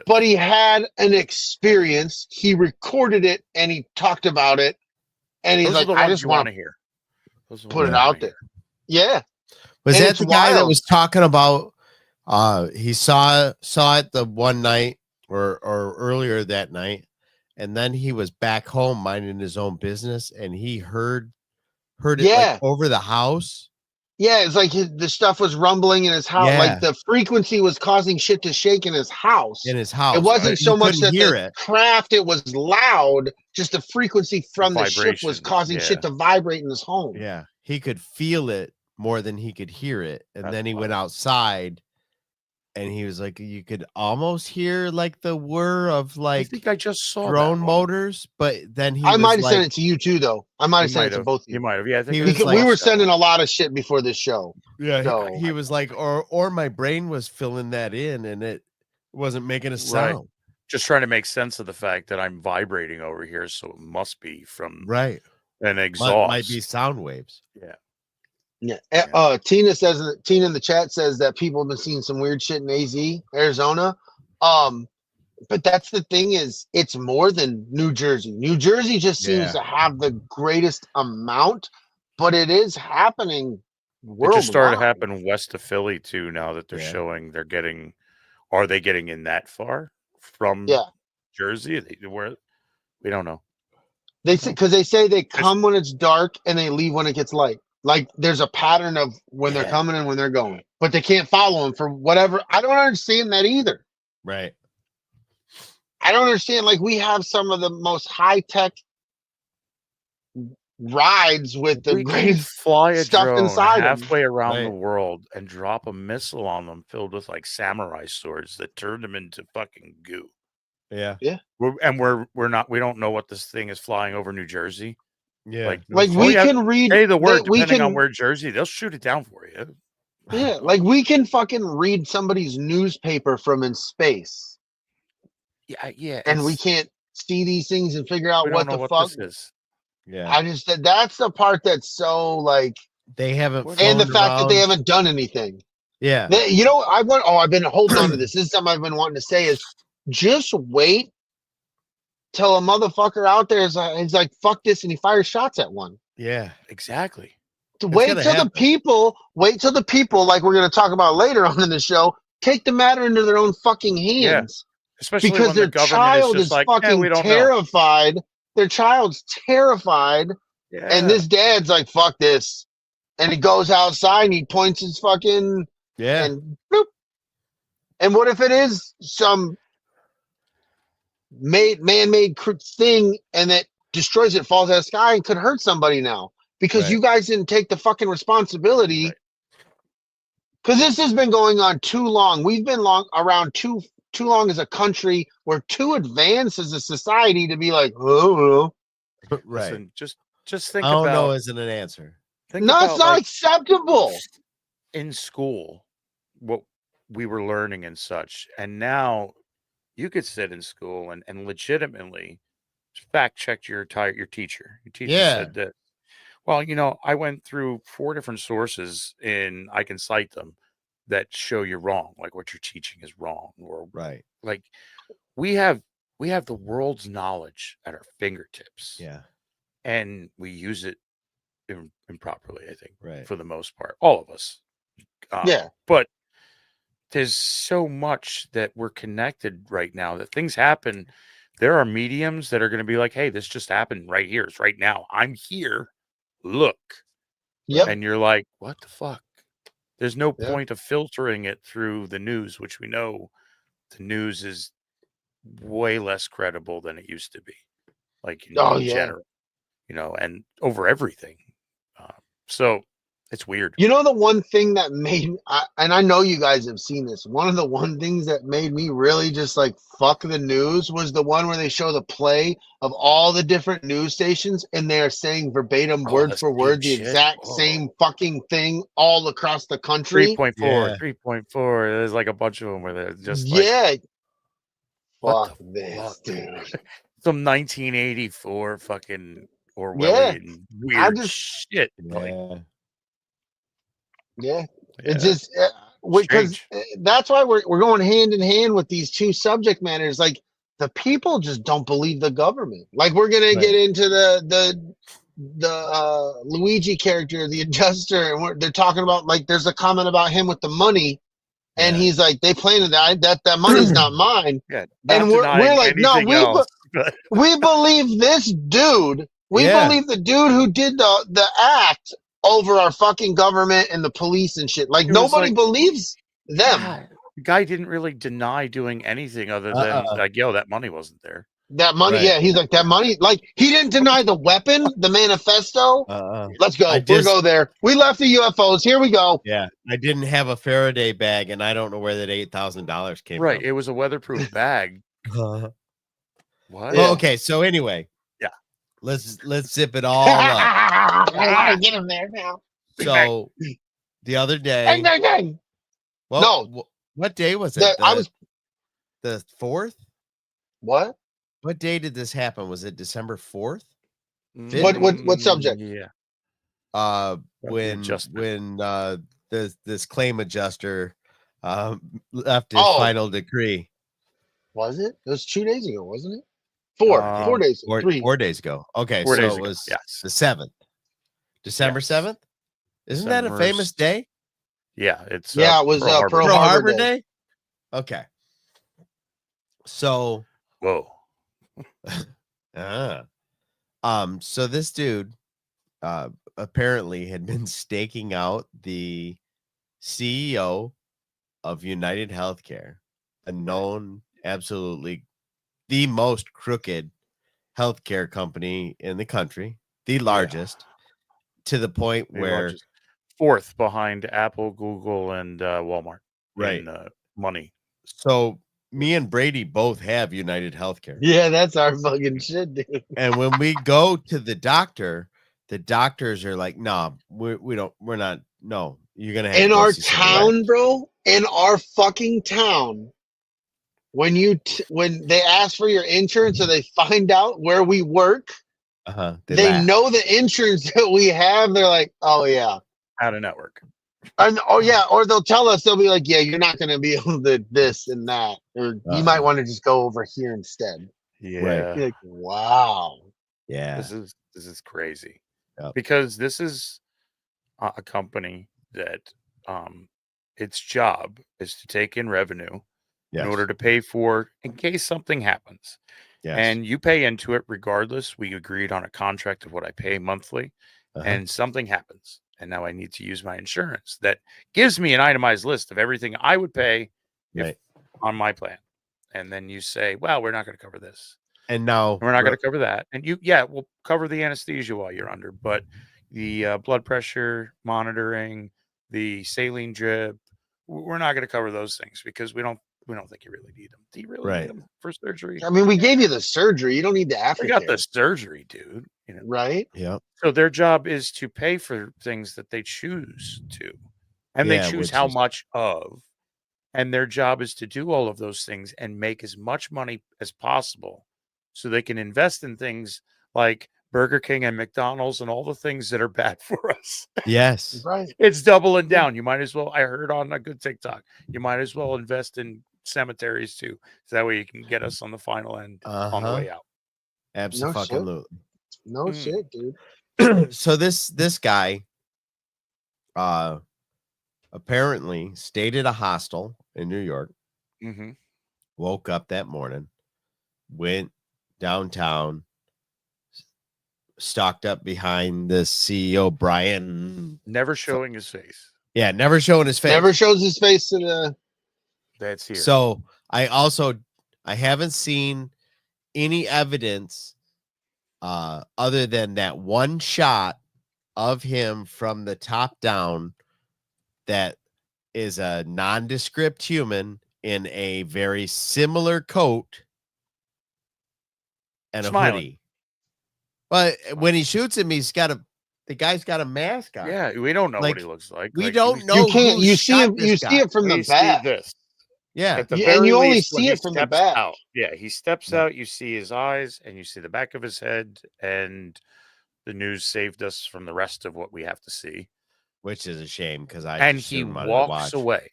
But he had an experience. He recorded it and he talked about it. And he's like, I just want to hear. Put it out there. Yeah. Was that the guy that was talking about he saw it the one night or earlier that night, and then he was back home minding his own business and he heard it like over the house? Yeah, it's like the stuff was rumbling in his house. Yeah. Like the frequency was causing shit to shake in his house. It wasn't so much that the craft, it was loud. Just the frequency from the ship was causing shit to vibrate in his home. Yeah, he could feel it more than he could hear it. And then he went outside and he was like, you could almost hear like the whir of like, I think I just saw drone motors, but then I might have sent it to you too, though. I might have sent it to both of you. You might have, yeah. I think we were sending a lot of shit before this show. Yeah, so. He was like, or my brain was filling that in, and it wasn't making a sound. Right. Just trying to make sense of the fact that I'm vibrating over here, so it must be from an exhaust. Might be sound waves. Yeah. Yeah. Tina in the chat says that people have been seeing some weird shit in AZ, Arizona. But that's the thing is it's more than New Jersey. New Jersey just seems to have the greatest amount, but it is happening worldwide. It just started to happen west of Philly too. Now that they're showing are they getting in that far from Jersey? Where we don't know. They say they come when it's dark and they leave when it gets light. Like there's a pattern of when they're coming and when they're going, but they can't follow them for whatever. I don't understand that either. Right. I don't understand. Like we have some of the most high tech rides with the greatest fly a stuff drone inside halfway around the world and drop a missile on them filled with like samurai swords that turned them into fucking goo. Yeah. We don't know what this thing is flying over New Jersey. Yeah. Like we can read. Say the word we depending can, on where Jersey, they'll shoot it down for you. Yeah, like we can fucking read somebody's newspaper from in space, Yeah. and we can't see these things and figure out We what don't know the what fuck. this is. Yeah. I just that's the part that's so like, They haven't, and the flown fact that they around. haven't done anything. Yeah. You know, I've been holding on to this. This is something I've been wanting to say is just wait till a motherfucker out there is like, fuck this, and he fires shots at one. Yeah. Exactly. Wait till the people, like we're going to talk about later on in the show, take the matter into their own fucking hands. Especially Because when their the government child is is just like, fucking we don't terrified. Their child's terrified. know. And this dad's like, fuck this. And he goes outside and he points his fucking, and bloop. And what if it is some man-made thing and that destroys it, falls out of the sky and could hurt somebody now? Because you guys didn't take the fucking responsibility. Because this has been going on too long. We've been around too long as a country. We're too advanced as a society to be like, oh, Right. Listen, just think I don't about. know isn't an answer. No, it's not acceptable. In school, what we were learning and such, and now you could sit in school and legitimately fact check your teacher. Your teacher said that. Well, I went through 4 different sources, and I can cite them that show you're wrong, like what you're teaching is wrong, or like we have the world's knowledge at our fingertips. Yeah, and we use it improperly, I think, for the most part, all of us. But there's so much that we're connected right now that things happen. There are mediums that are going to be like, hey, this just happened right here. It's right now. I'm here. Look. Yep. And you're like, what the fuck? There's no point of filtering it through the news, which we know the news is way less credible than it used to be. Like in general, and over everything. So it's weird. You know, the one thing that made, and I know you guys have seen this, one of the one things that made me really just like fuck the news was the one where they show the play of all the different news stations and they're saying verbatim, word for word, the exact same fucking thing all across the country. 3.4, 3.4. There's like a bunch of them where they're just fuck this, dude. Some 1984 fucking Orwellian weird shit. It's just because that's why we're going hand in hand with these two subject matters. Like the people just don't believe the government. Like we're gonna get into the Luigi character, the adjuster, and they're talking about like there's a comment about him with the money, and he's like they planted that money's not mine. And we're like no, we believe this dude. We believe the dude who did the act over our fucking government and the police and shit. Like nobody believes them. The guy didn't really deny doing anything other than like, yo, that money wasn't there. That money, he's like that money. Like he didn't deny the weapon, the manifesto. Let's go. We'll go there. We left the UFOs. Here we go. Yeah, I didn't have a Faraday bag, and I don't know where that $8,000 came from. Right, it was a weatherproof bag. What? Well, okay, so anyway. Let's zip it all up. I gotta get him there now. So the other day, well, no, what day was it? I was the 4th. What day did this happen? Was it December 4th? What subject? When this claim adjuster left his final decree. Was it? It was 2 days ago, wasn't it? 4 days. 4 days ago. Okay, so it was the 7th. December 7th? Isn't that a famous day? Yeah, it's it was Pearl Harbor Day. Okay. So so this dude apparently had been staking out the CEO of United Healthcare, a known absolutely the most crooked healthcare company in the country, the largest, to the point where 4th behind Apple, Google, and Walmart. Right. In, money. So me and Brady both have United Healthcare. Yeah, that's our fucking shit, dude. And when we go to the doctors are like, "Nah, we're not. No, you're gonna have In to go our see somebody else." town, bro, in our fucking town, when they ask for your insurance or they find out where we work, they laugh. know the insurance that we have. They're like, oh yeah, Out of network. and oh yeah, or they'll tell us, they'll be like, yeah, you're not gonna be able to this and that, or you might want to just go over here instead. Yeah. Be like, wow. Yeah. This is crazy. Yep. Because this is a company that its job is to take in revenue in order to pay for in case something happens. Yes. And you pay into it regardless. We agreed on a contract of what I pay monthly, and something happens. And now I need to use my insurance that gives me an itemized list of everything I would pay on my plan. And then you say, well, we're not going to cover this. And now we're not going to cover that. And we'll cover the anesthesia while you're under, but the blood pressure monitoring, the saline drip, we're not going to cover those things because we don't think you really need them. Do you really need them for surgery? I mean, we gave you the surgery. You don't need the aftercare. We got the surgery, dude. Right? Yeah. So their job is to pay for things that they choose to, and they choose how much of. And their job is to do all of those things and make as much money as possible so they can invest in things like Burger King and McDonald's and all the things that are bad for us. Yes. Right. It's doubling down. You might as well, I heard on a good TikTok, you might as well invest in cemeteries too. So that way you can get us on the final end on the way out. Absolutely. No shit, dude. So this guy apparently stayed at a hostel in New York. Woke up that morning, went downtown, stalked up behind the CEO Brian, never showing his face. Yeah, never showing his face. Never shows his face to the. That's here. So I haven't seen any evidence other than that one shot of him from the top down that is a nondescript human in a very similar coat and a hoodie. But when he shoots him, the guy's got a mask on. Yeah, we don't know what he looks like. We don't know. You can't. You see him. You see it from the back. Yeah, and you only see it from the back. Out. Yeah, he steps out. You see his eyes, and you see the back of his head. And the news saved us from the rest of what we have to see, which is a shame because he walks away.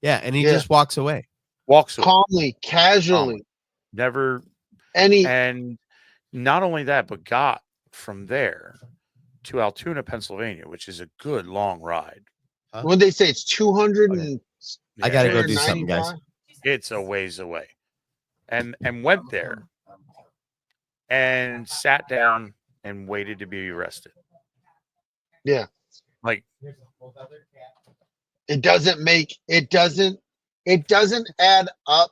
Yeah, and he just walks away. Walks away. Calmly, casually. Never. And not only that, but got from there to Altoona, Pennsylvania, which is a good long ride. When they say it's 200 and I gotta go do something, guys. It's a ways away. And went there and sat down and waited to be arrested. Yeah. Like it doesn't add up.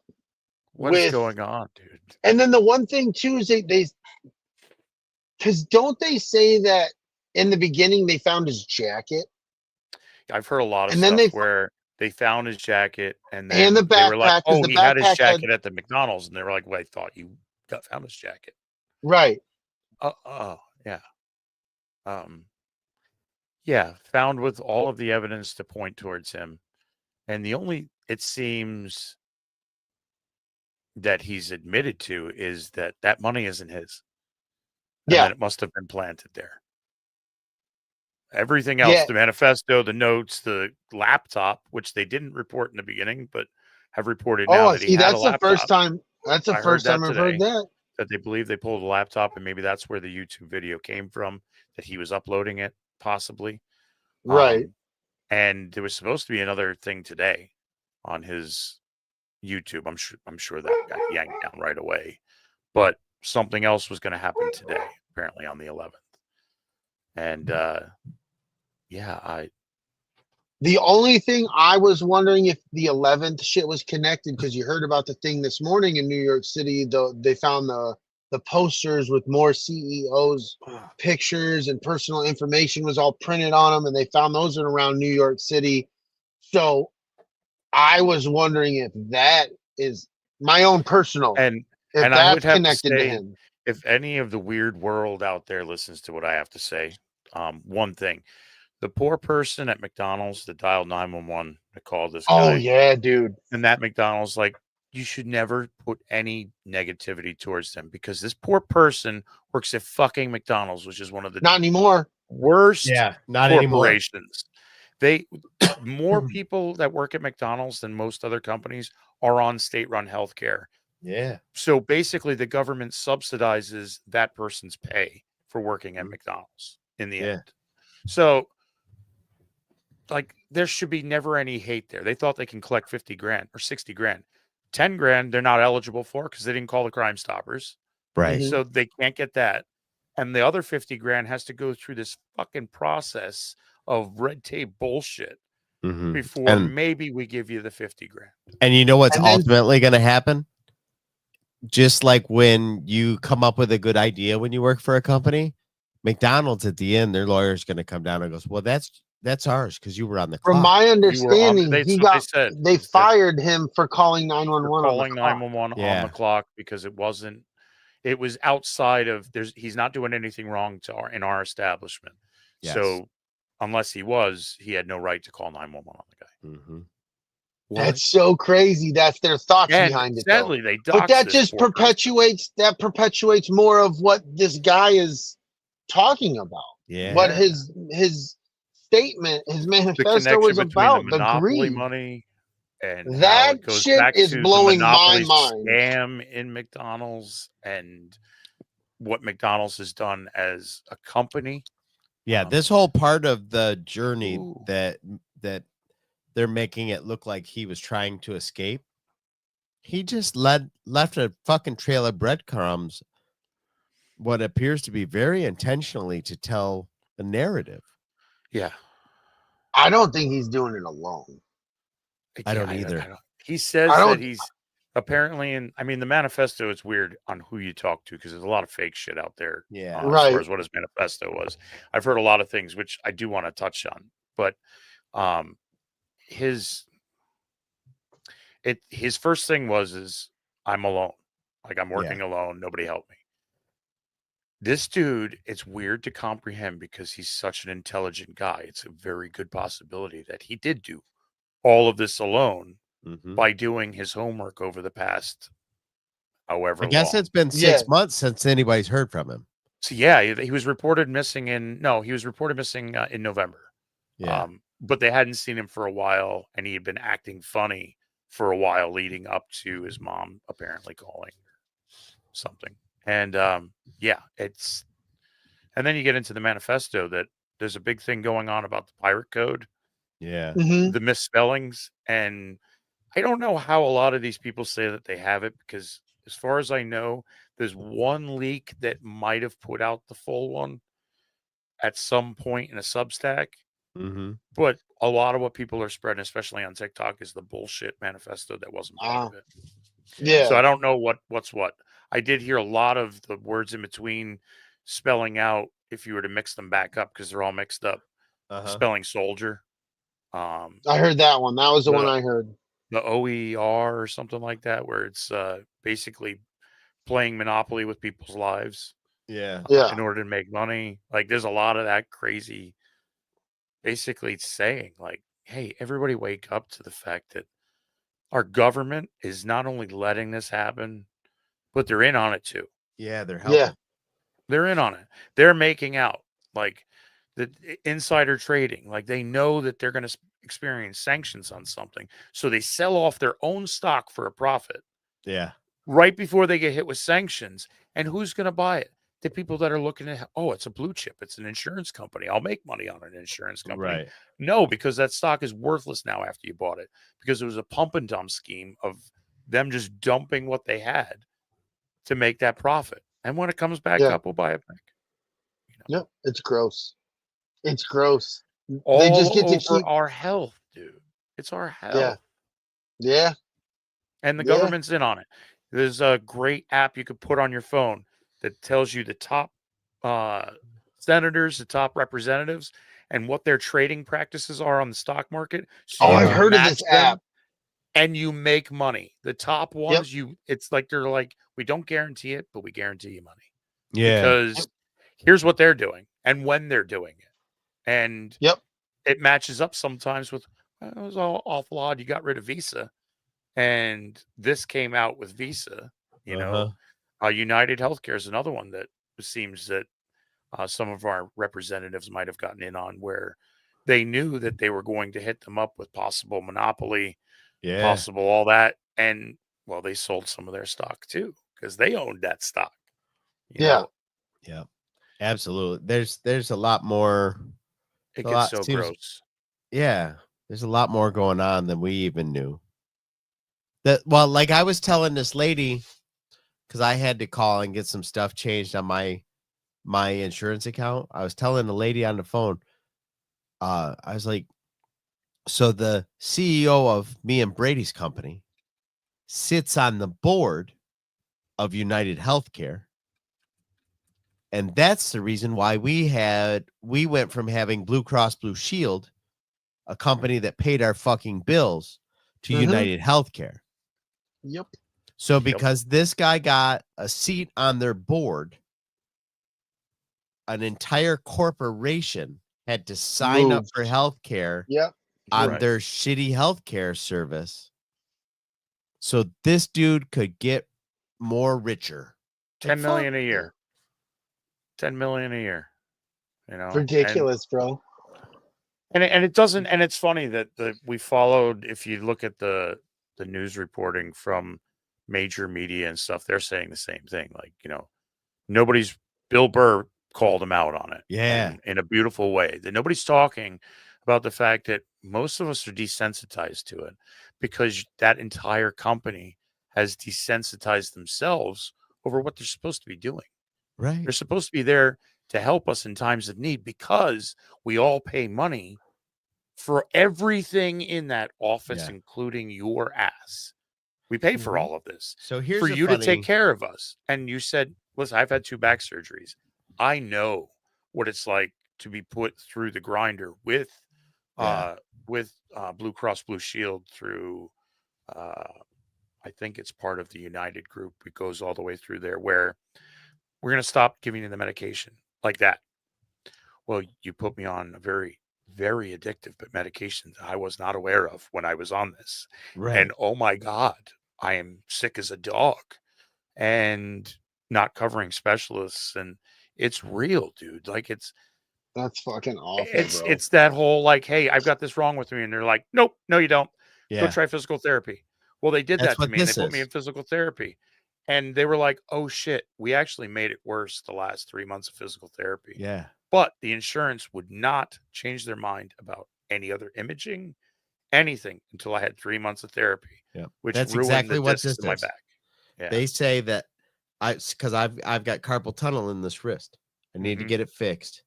What is going on, dude? And then the one thing too is they because don't they say that in the beginning they found his jacket? I've heard a lot of stuff where they found his jacket and then the backpack, they were like, oh, he had his jacket at the McDonald's, and they were like, well, I thought you found his jacket. Right. Yeah. Yeah, found with all of the evidence to point towards him. And it seems that he's admitted to is that money isn't his. And that it must have been planted there. Everything else, the manifesto, the notes, the laptop, which they didn't report in the beginning, but have reported now that he had a laptop. That's the first time. That's the first time I've heard that. That they believe they pulled a laptop, and maybe that's where the YouTube video came from, that he was uploading it, possibly. Right. And there was supposed to be another thing today on his YouTube. I'm sure that got yanked down right away. But something else was going to happen today, apparently on the 11th. And the only thing I was wondering if the 11th shit was connected, because you heard about the thing this morning in New York City. They found the posters with more CEOs' pictures and personal information was all printed on them, and they found those in around New York City. So I was wondering if that is my own personal. And if I that's would have to connected to say, him. if any of the weird world out there listens to what I have to say, one thing, the poor person at McDonald's that dialed 911 to call this Oh guy, yeah, dude. and that McDonald's, like, you should never put any negativity towards them because this poor person works at fucking McDonald's, which is one of the Not anymore. worst not anymore. corporations. They more people that work at McDonald's than most other companies are on state-run healthcare. Yeah. So basically, the government subsidizes that person's pay for working at McDonald's in the end. So, like, there should be never any hate there. They thought they can collect 50 grand or 60 grand. 10 grand, they're not eligible for because they didn't call the Crime Stoppers. Right. So they can't get that. And the other 50 grand has to go through this fucking process of red tape bullshit before maybe we give you the 50 grand. And you know what's ultimately going to happen? Just like when you come up with a good idea when you work for a company, McDonald's at the end, their lawyer's going to come down and goes, well, that's ours because you were on the clock. From my understanding, they fired him for calling 911. Calling 911 on the clock because it was outside of he's not doing anything wrong in our establishment. Yes. So unless he had no right to call 911 on the guy. That's so crazy. That's their thoughts behind it. Sadly, but that just perpetuates more of what this guy is talking about. Yeah. What his statement, his manifesto was about. The greed money. And that shit is blowing my mind. Scam in McDonald's and what McDonald's has done as a company. Yeah, this whole part of the journey that they're making it look like he was trying to escape. He just left a fucking trail of breadcrumbs, what appears to be very intentionally to tell a narrative. Yeah. I don't think he's doing it alone. I don't either. He says that he's apparently the manifesto, it's weird on who you talk to because there's a lot of fake shit out there. Yeah. As far as what his manifesto was. I've heard a lot of things, which I do want to touch on, but his first thing is I'm alone. Like I'm working alone. Nobody helped me. This dude, it's weird to comprehend because he's such an intelligent guy. It's a very good possibility that he did do all of this alone by doing his homework over the past however I guess long. it's been 6 months since anybody's heard from him. So he was reported missing in November. Yeah. But they hadn't seen him for a while, and he had been acting funny for a while leading up to his mom apparently calling something. And and then you get into the manifesto that there's a big thing going on about the pirate code. Yeah. The misspellings. And I don't know how a lot of these people say that they have it because as far as I know, there's one leak that might have put out the full one at some point in a Substack. But a lot of what people are spreading, especially on TikTok, is the bullshit manifesto that wasn't part of it. Yeah. So I don't know what's what. I did hear a lot of the words in between spelling out if you were to mix them back up because they're all mixed up. Spelling soldier. I heard that one. That was the one I heard. The OER or something like that, where it's basically playing Monopoly with people's lives. Yeah. In order to make money. Like there's a lot of that crazy. Basically saying like, hey, everybody wake up to the fact that our government is not only letting this happen, but they're in on it too. Yeah, they're helping. Yeah. They're in on it. They're making out like the insider trading. Like they know that they're going to experience sanctions on something. So they sell off their own stock for a profit. Yeah. Right before they get hit with sanctions. And who's going to buy it? The people that are looking at, it's a blue chip. It's an insurance company. I'll make money on an insurance company. Right. No, because that stock is worthless now after you bought it because it was a pump and dump scheme of them just dumping what they had to make that profit. And when it comes back up, we'll buy it back. Yep. It's gross. It's gross. All they just get to keep our health, dude. It's our health. Yeah. Yeah. And the government's in on it. There's a great app you could put on your phone that tells you the top senators, the top representatives, and what their trading practices are on the stock market. So I've heard of this app. and you make money. The top ones, it's like they're like, we don't guarantee it, but we guarantee you money. Yeah. Because here's what they're doing and when they're doing it. And it matches up sometimes with, well, it was all awful odd. You got rid of Visa, and this came out with Visa. You know, United Healthcare is another one that seems that some of our representatives might have gotten in on, where they knew that they were going to hit them up with possible monopoly, possible all that, and well, they sold some of their stock too because they owned that stock. You know? Yeah, absolutely. There's a lot more. It gets so gross. Yeah, there's a lot more going on than we even knew. Well, like I was telling this lady, because I had to call and get some stuff changed on my insurance account. I was telling the lady on the phone, I was like, so the CEO of me and Brady's company sits on the board of United Healthcare. And that's the reason why we went from having Blue Cross Blue Shield, a company that paid our fucking bills, to United Healthcare. Yep. So because this guy got a seat on their board, an entire corporation had to sign up for healthcare on their shitty healthcare service. So this dude could get more richer. 10 million a year. 10 million a year. You know, ridiculous, bro. And it doesn't, and it's funny that we followed, if you look at the news reporting from major media and stuff, they're saying the same thing. Like, you know, Bill Burr called him out on it. Yeah. In a beautiful way. That nobody's talking about the fact that most of us are desensitized to it because that entire company has desensitized themselves over what they're supposed to be doing. Right. They're supposed to be there to help us in times of need because we all pay money for everything in that office, including your ass. We pay for all of this. So here's for you to take care of us. And you said, listen, I've had 2 back surgeries. I know what it's like to be put through the grinder with Blue Cross Blue Shield through, I think it's part of the United group. It goes all the way through there where we're going to stop giving you the medication like that. Well, you put me on a very, very addictive medication that I was not aware of when I was on this. Right. And oh my God, I am sick as a dog and not covering specialists. And it's real, dude. Like that's fucking awful. It's that whole like, hey, I've got this wrong with me. And they're like, nope, no, you don't. Go try physical therapy. Well, they did that to me and they put me in physical therapy. And they were like, oh, shit, we actually made it worse the last 3 months of physical therapy. Yeah. But the insurance would not change their mind about any other imaging, anything until I had 3 months of therapy. Yeah. Which that's ruined exactly the what discs this in my is. back. Yeah. They say that because I've got carpal tunnel in this wrist. I need to get it fixed.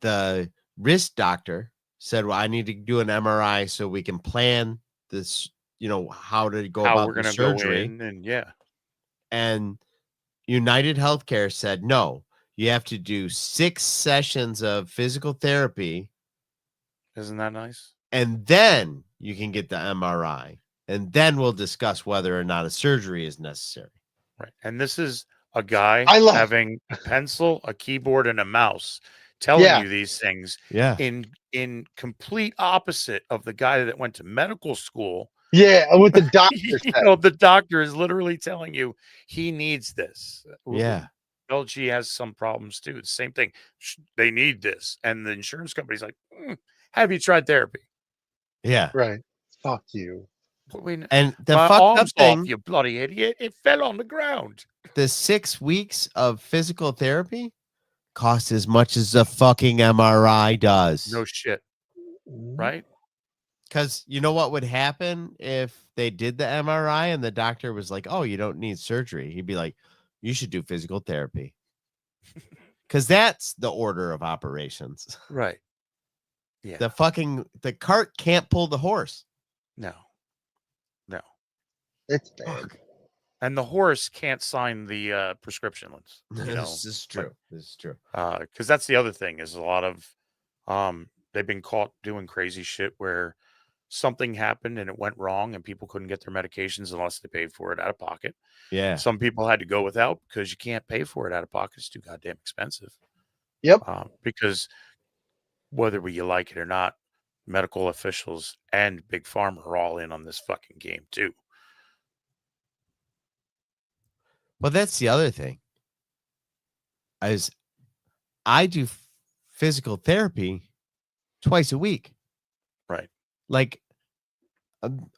The wrist doctor said, well, I need to do an MRI so we can plan this, you know, how to go about the surgery. Go in and United Healthcare said, no, you have to do 6 sessions of physical therapy. Isn't that nice? And then you can get the MRI. And then we'll discuss whether or not a surgery is necessary. Right. And this is a guy having a pencil, a keyboard, and a mouse telling you these things in complete opposite of the guy that went to medical school. Yeah, with the doctor. You know, the doctor is literally telling you he needs this. Yeah. LG has some problems too. It's the same thing. They need this. And the insurance company's like, have you tried therapy? Yeah. Right. Fuck you. And the fucked up thing, off, you bloody idiot, it fell on the ground. The 6 weeks of physical therapy cost as much as the fucking MRI does. No shit. Right? Because you know what would happen if they did the MRI and the doctor was like, oh, you don't need surgery. He'd be like, you should do physical therapy. Because that's the order of operations. Right. Yeah. The cart can't pull the horse. No. It's bad. And the horse can't sign the prescription ones. You know? This is true. This is true. Because that's the other thing is a lot of they've been caught doing crazy shit where something happened and it went wrong and people couldn't get their medications unless they paid for it out of pocket. Yeah. Some people had to go without because you can't pay for it out of pocket. It's too goddamn expensive. Yep. Because whether you like it or not, medical officials and Big Pharma are all in on this fucking game too. Well, that's the other thing. I do physical therapy twice a week. Right. Like,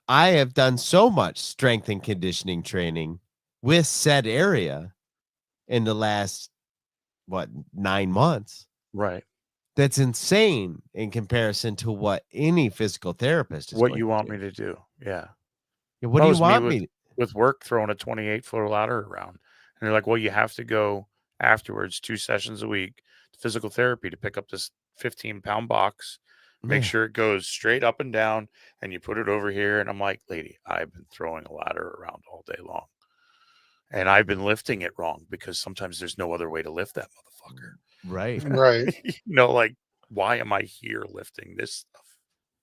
I have done so much strength and conditioning training with said area in the last, 9 months. Right. That's insane in comparison to what any physical therapist is. What you want me to do. Yeah. What do you want me to? With work throwing a 28-foot ladder around. And they're like, well, you have to go afterwards 2 sessions a week to physical therapy to pick up this 15-pound box, make sure it goes straight up and down, and you put it over here. And I'm like, lady, I've been throwing a ladder around all day long. And I've been lifting it wrong because sometimes there's no other way to lift that motherfucker. Right. Right. Like, why am I here lifting this stuff?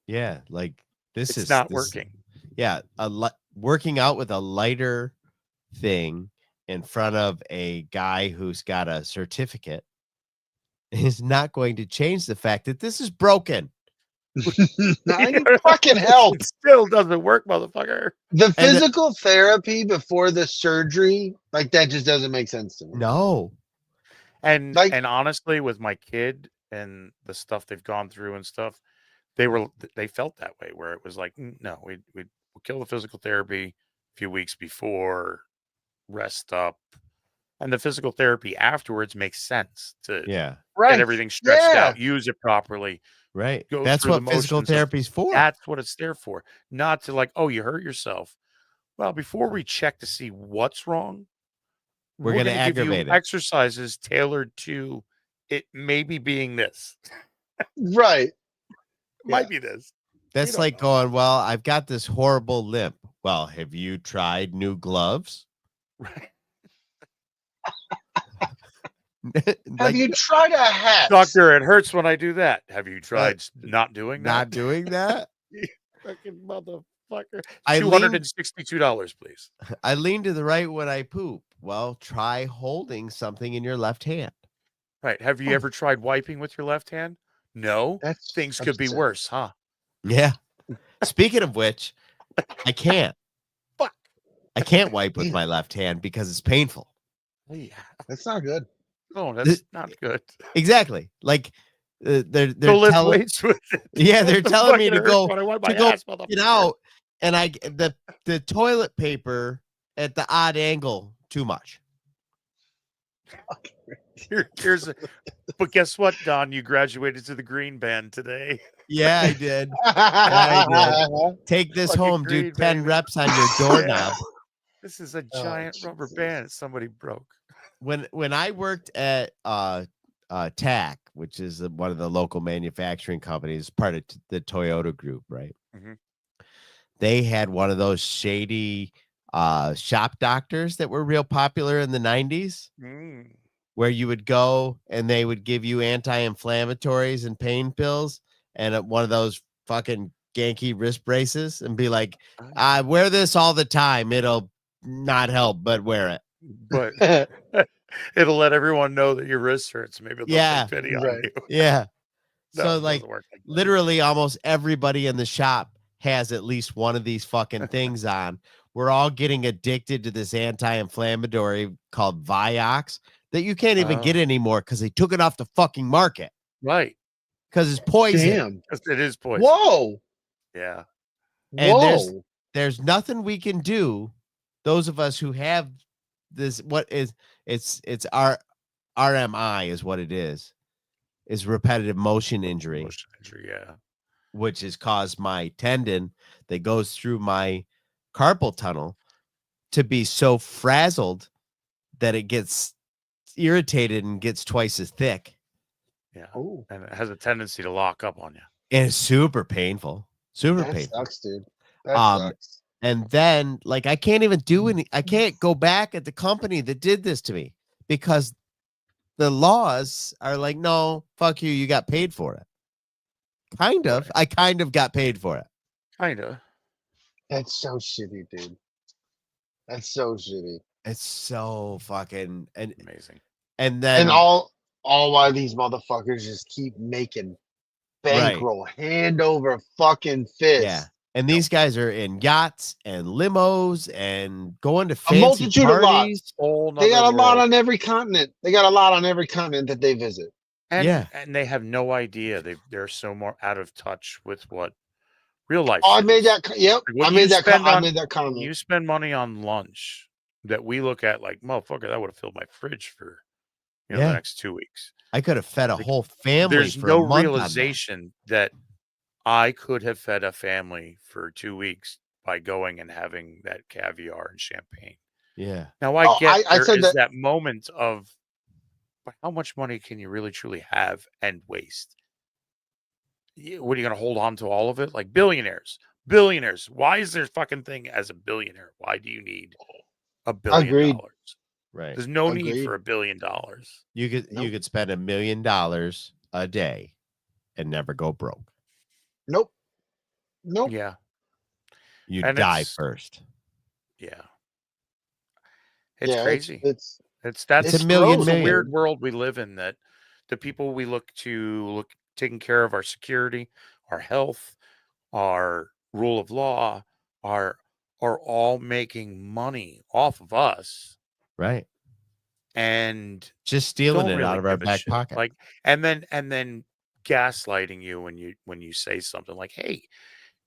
Yeah. Like, It's not working. Yeah. Working out with a lighter thing in front of a guy who's got a certificate is not going to change the fact that this is broken. I fucking help. It still doesn't work, motherfucker. The physical therapy before the surgery, like, that just doesn't make sense to me. No. And Like- and honestly, with my kid and the stuff they've gone through and stuff, they felt that way, where it was like, no, we'll kill the physical therapy a few weeks before, rest up, and the physical therapy afterwards makes sense to Yeah. get everything stretched out, use it properly. Right. Go That's through what the physical motions of- therapy's for. That's what it's there for. Not to like, oh, you hurt yourself. Well, before we check to see what's wrong, We're gonna give you aggravate it. exercises tailored to it maybe being this. Right. Might be this. That's don't like know. going, well, I've got this horrible limp. Well, have you tried new gloves? Right. Have you tried a hat? Doctor, it hurts when I do that. Have you tried not doing that? not doing that? Fucking motherfucker. I lean- $262, please. I lean to the right when I poop. Well, try holding something in your left hand. Right. Have you ever tried wiping with your left hand? No. That's Things could be upsetting. worse, huh? Yeah. Speaking of which, I can't. Fuck. I can't wipe with my left hand because it's painful. Yeah. That's not good. No, that's not good. Exactly. Like they're Go lift telling, weights with it. yeah, they're The telling me fucking to go hurts when I wipe my to go ass, get motherfucker. out, and the toilet paper at the odd angle too much. But guess what, Don? You graduated to the green band today. Yeah, I did. I Take this Fucking home, do green, 10 baby. reps on your doorknob. This is a Oh, giant rubber Jesus. band somebody broke. When I worked at TAC, which is one of the local manufacturing companies, part of the Toyota group, right? Mhm. They had one of those shady shop doctors that were real popular in the 90s, where you would go and they would give you anti-inflammatories and pain pills and one of those fucking ganky wrist braces and be like, I wear this all the time. It'll not help, but wear it. But it'll let everyone know that your wrist hurts. Maybe they'll Yeah. take pity on Right. you. Yeah. No, So it like doesn't work like that. literally almost everybody in the shop has at least one of these fucking things on. We're all getting addicted to this anti-inflammatory called Vioxx that you can't even get anymore because they took it off the fucking market Right. because it's poison. Damn. It is poison. Whoa. Yeah. And Whoa. there's nothing we can do. Those of us who have this, it's our RMI is what it is repetitive motion injury, Motion injury, yeah. which has caused my tendon that goes through my carpal tunnel to be so frazzled that it gets irritated and gets twice as thick. Yeah. Oh, And it has a tendency to lock up on you. And it's super painful. Super that painful. sucks, dude. That sucks. And then like I can't even do I can't go back at the company that did this to me because the laws are like, no, fuck you, you got paid for it. Kind of. I kind of got paid for it. Kinda. That's so shitty, dude. That's so shitty. It's so fucking Amazing. and then And all why these motherfuckers just keep making bankroll hand over fucking fist. yeah. And these guys are in yachts and limos and going to A fancy multitude of parties. lots. Whole They got a nother lot world. on every continent. They got a lot on every continent that they visit. And they have no idea. They're so more out of touch with what real life Oh, I is. made that. Yep, Like, I made that. I made that comment. You spend money on lunch that we look at like, motherfucker, that would have filled my fridge for the next 2 weeks. I could have fed a Like, whole family There's for no a month realization that I could have fed a family for 2 weeks by going and having that caviar and champagne. Yeah. Now I get I there said is that- that moment of, but how much money can you really truly have and waste? What are you going to hold on to all of it? Like billionaires. Why is there fucking thing as a billionaire? Why do you need $1 billion? Agreed. Right. There's no need Agreed. for $1 billion. You could spend $1 million a day and never go broke. Nope. Yeah. You And die it's- first. Yeah. It's Yeah, crazy. It's That's It's a million gross, a million. weird world we live in, that the people we look taking care of our security, our health, our rule of law are all making money off of us Right. and Just stealing don't it really out of our give a back shit. pocket. Like, and then gaslighting you when you say something like, "Hey,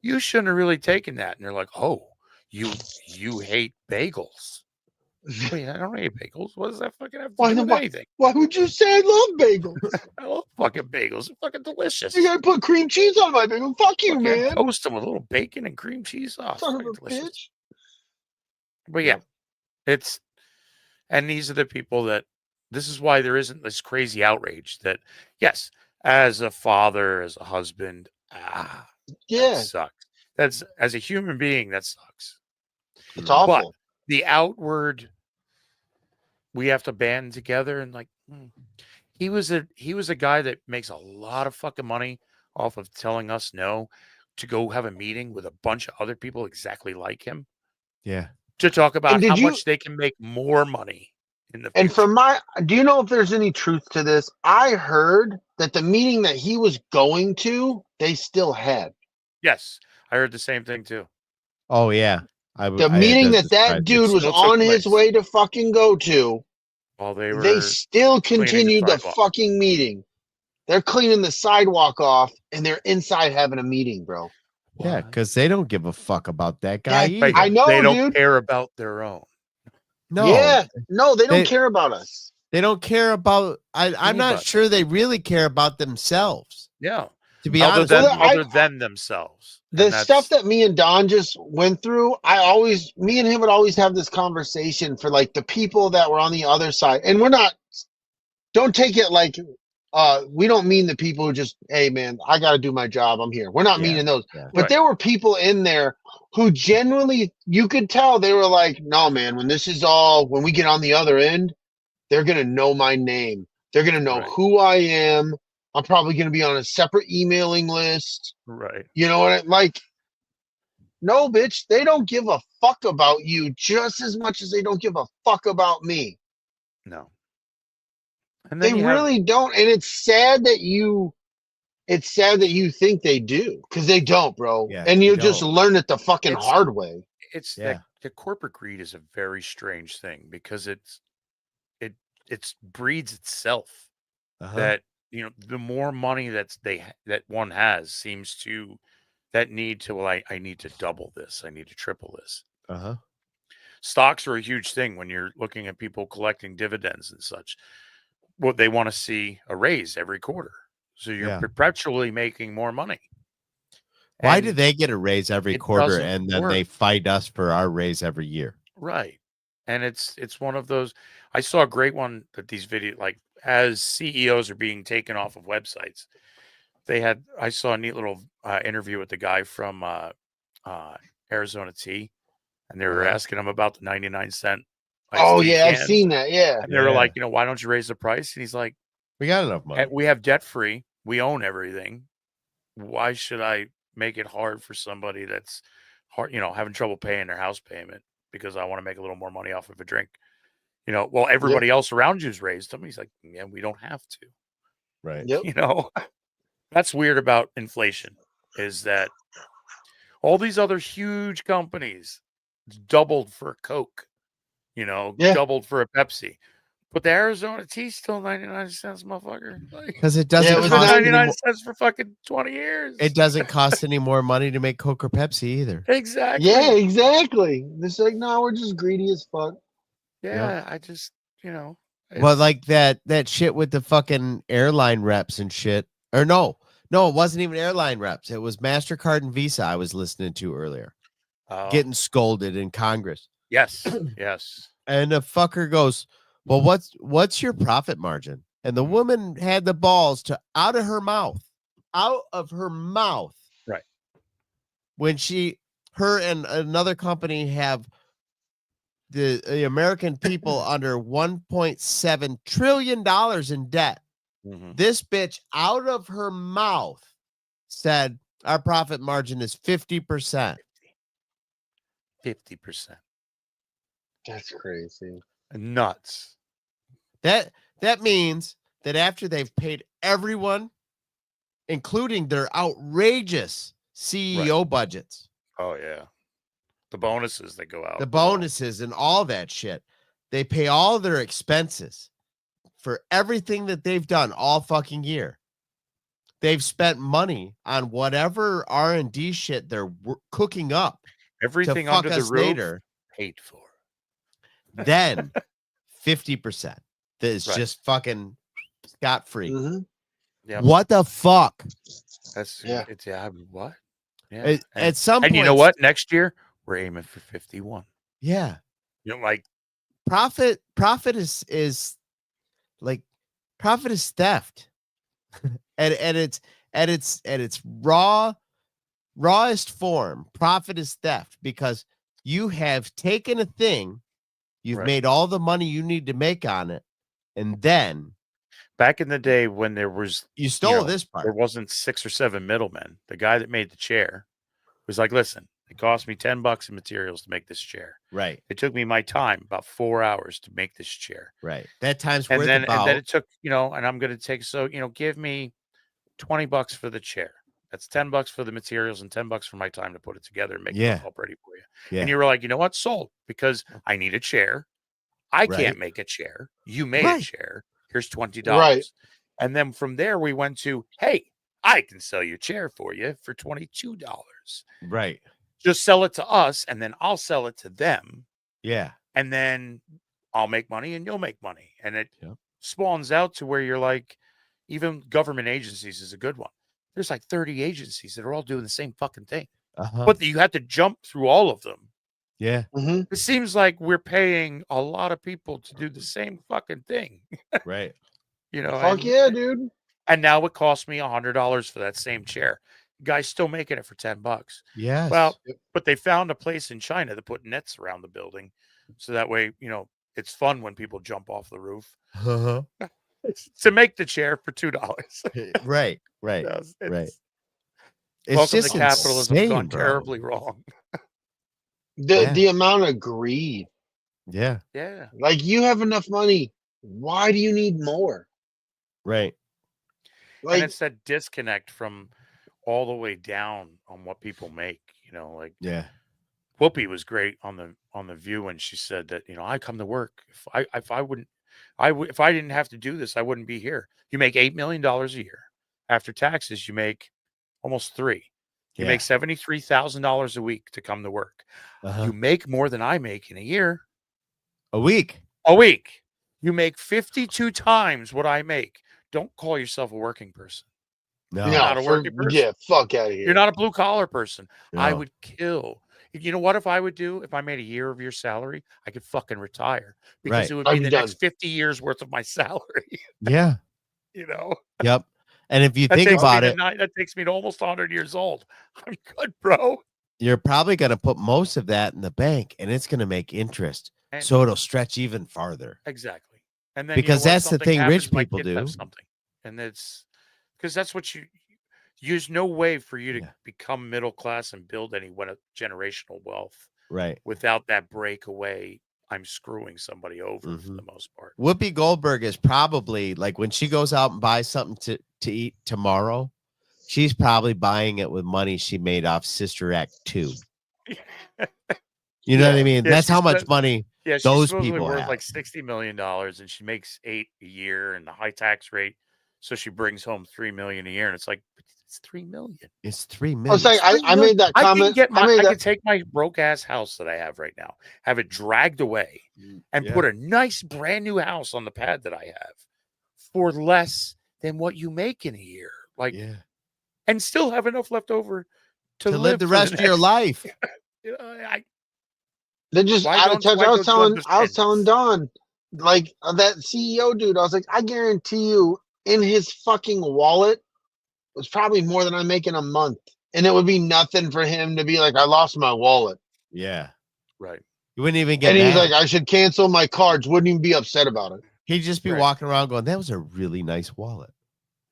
you shouldn't have really taken that," and they're like, "Oh, you hate bagels." Wait, I don't hate bagels. What does that fucking have to do with anything? Why would you say I love bagels? I love fucking bagels. They're fucking delicious. You gotta put cream cheese on my bagel. Fuck you, Fucking man. toast them with a little bacon and cream cheese. Oh, Son of fucking a delicious. bitch. But yeah, and these are the people this is why there isn't this crazy outrage that, yes, as a father, as a husband, that sucks. That's, as a human being, that sucks. It's awful. But the outward, we have to band together and like, he was a guy that makes a lot of fucking money off of telling us no to go have a meeting with a bunch of other people exactly like him. Yeah. To talk about And how much they can make more money in the future. And do you know if there's any truth to this? I heard that the meeting that he was going to, they still had. Yes, I heard the same thing too. Oh yeah. The meeting that dude was on his way to fucking go to, while they still continued the sidewalk. fucking meeting. They're cleaning the sidewalk off and they're inside having a meeting, bro. Yeah, because they don't give a fuck about that guy Yeah, either. I know, they don't dude. care about their own. No. Yeah, no, they don't care about us. They don't care about. I'm not Anybody. sure they really care about themselves. Yeah. To be Other honest, than, Well, other than themselves. The And that's- stuff that me and Don just went through, me and him would always have this conversation for like the people that were on the other side. And don't take it like, we don't mean the people who just, hey man, I got to do my job. I'm here. We're not meaning those. Yeah. But Right. there were people in there who genuinely, you could tell they were like, no man, when we get on the other end, they're going to know my name. They're going to know Right. who I am. I'm probably going to be on a separate emailing list. Right. You know what like? No, bitch, they don't give a fuck about you just as much as they don't give a fuck about me. No. And They then you really don't, and it's sad that you think they do, because they don't, bro. Yeah, and they you just don't. learn it the fucking It's- hard way. it's Yeah. the corporate greed is a very strange thing because it breeds itself. Uh-huh. That the more money that one has seems to that need to, well, I need to double this, I need to triple this. Uh-huh. Stocks are a huge thing when you're looking at people collecting dividends and such. Well, they want to see a raise every quarter, so you're perpetually making more money. Why And do they get a raise every it quarter doesn't and then work. they fight us for our raise every year? Right. And it's one of those. I saw a great one that these videos, like as CEOs are being taken off of websites, I saw a neat little interview with the guy from Arizona Tea, and they were asking him about the 99-cent. Oh yeah, I've seen that. Yeah. And they were like, why don't you raise the price? And he's like, we got enough money. we have debt free. We own everything. Why should I make it hard for somebody that's hard, having trouble paying their house payment because I want to make a little more money off of a drink. Well, everybody else around you's raised them. He's like, yeah, we don't have to. Right. Yep. That's weird about inflation is that all these other huge companies doubled for Coke, doubled for a Pepsi. But the Arizona tea's still 99 cents, motherfucker. Because it doesn't it was cost 99 cents for fucking 20 years. It doesn't cost any more money to make Coke or Pepsi either. Exactly. Yeah, exactly. It's like, no, we're just greedy as fuck. Yeah, I just, Well, like that shit with the fucking airline reps and shit. Or no, it wasn't even airline reps. It was MasterCard and Visa I was listening to earlier. Getting scolded in Congress. Yes. Yes. And the fucker goes, well, what's your profit margin? And the woman had the balls to out of her mouth. Right. When her and another company have the American people under $1.7 trillion in debt. Mm-hmm. This bitch out of her mouth said our profit margin is 50%. 50%. That's crazy. Nuts. That means that after they've paid everyone, including their outrageous CEO budgets. Oh, yeah. The bonuses that go out. The bonuses and all that shit. They pay all their expenses for everything that they've done all fucking year. They've spent money on whatever R&D shit they're cooking up. Everything under the roof later, paid for. Then 50% that is just fucking scot-free. Mm-hmm. Yep. What the fuck? What? Yeah. At some point, and you know what? Next year we're aiming for 51. Yeah. Like profit is theft. and it's at its rawest form. Profit is theft because you have taken a thing, you've made all the money you need to make on it, and then back in the day when there was you stole this part. There wasn't 6 or 7 middlemen. The guy that made the chair was like, listen, it cost me $10 in materials to make this chair. Right. It took me my time, about 4 hours to make this chair. Right. That time's and worth then about... and then it took, and I'm gonna take give me $20 for the chair. That's $10 for the materials and $10 for my time to put it together and make it all ready for you. Yeah. And you were like, you know what? Sold, because I need a chair. I can't make a chair. You made a chair. Here's $20. Right. And then from there we went to, hey, I can sell your chair for you for $22. Right. Just sell it to us, and then I'll sell it to them. Yeah. And then I'll make money and you'll make money. And it spawns out to where you're like, even government agencies is a good one. There's like 30 agencies that are all doing the same fucking thing. But you have to jump through all of them. Yeah. Mm-hmm. It seems like we're paying a lot of people to do the same fucking thing. Right. Fuck yeah, dude. And now it costs me $100 for that same chair. Guy's still making it for $10. Yes. Well, but they found a place in China to put nets around the building. So that way, it's fun when people jump off the roof. To make the chair for $2. Right. Right. It's just the capitalism insane, gone bro. terribly wrong. The amount of greed. Yeah. Yeah. Like, you have enough money. Why do you need more? Right. Like, and it's that disconnect from all the way down on what people make. Yeah. Whoopi was great on the View when she said that I come to work. If I didn't have to do this, I wouldn't be here. You make $8 million a year. After taxes, you make almost $3 million. You make $73,000 a week to come to work. You make more than I make in a year. A week. You make 52 times what I make. Don't call yourself a working person. No. You're not a working person. Yeah, fuck out of here. You're not a blue collar person. No. I would kill. You know what? If I would do, if I made a year of your salary, I could fucking retire because it would be the next 50 years worth of my salary. Yeah. Yep. And if you think about it, that takes me to almost 100 years old. I'm good, bro. You're probably going to put most of that in the bank and it's going to make interest. So it'll stretch even farther. Exactly. And then because that's the thing rich my people kids do. have something. And it's because that's what there's no way for you to Yeah. become middle class and build any generational wealth Right. without that breakaway. I'm screwing somebody over for Mhm. the most part. Whoopi Goldberg is probably like when she goes out and buys something to eat tomorrow, she's probably buying it with money she made off Sister Act 2. You know what I mean? Yeah, That's how she's much money Yeah, she's those supposedly people worth have. like $60 million, and she makes $8 a year, and the high tax rate, so she brings home $3 million a year, and it's like it's $3 million. It's $3 million. I was saying, I made that I comment. can take my broke ass house that I have right now, have it dragged away, and Yeah. put a nice brand new house on the pad that I have for less than what you make in a year, like, Yeah. and still have enough left over to live the for rest of your next- life. You know, Then just Why out of don't- touch. why I was don't you telling understand Don, like that CEO dude. I was like, I guarantee you, in his fucking wallet was probably more than I make in a month, and it would be nothing for him to be like, I lost my wallet, Yeah. Right. You wouldn't even get and he's mad. like, I should cancel my cards. Wouldn't even be upset about it. He'd just be Right. walking around going, that was a really nice wallet.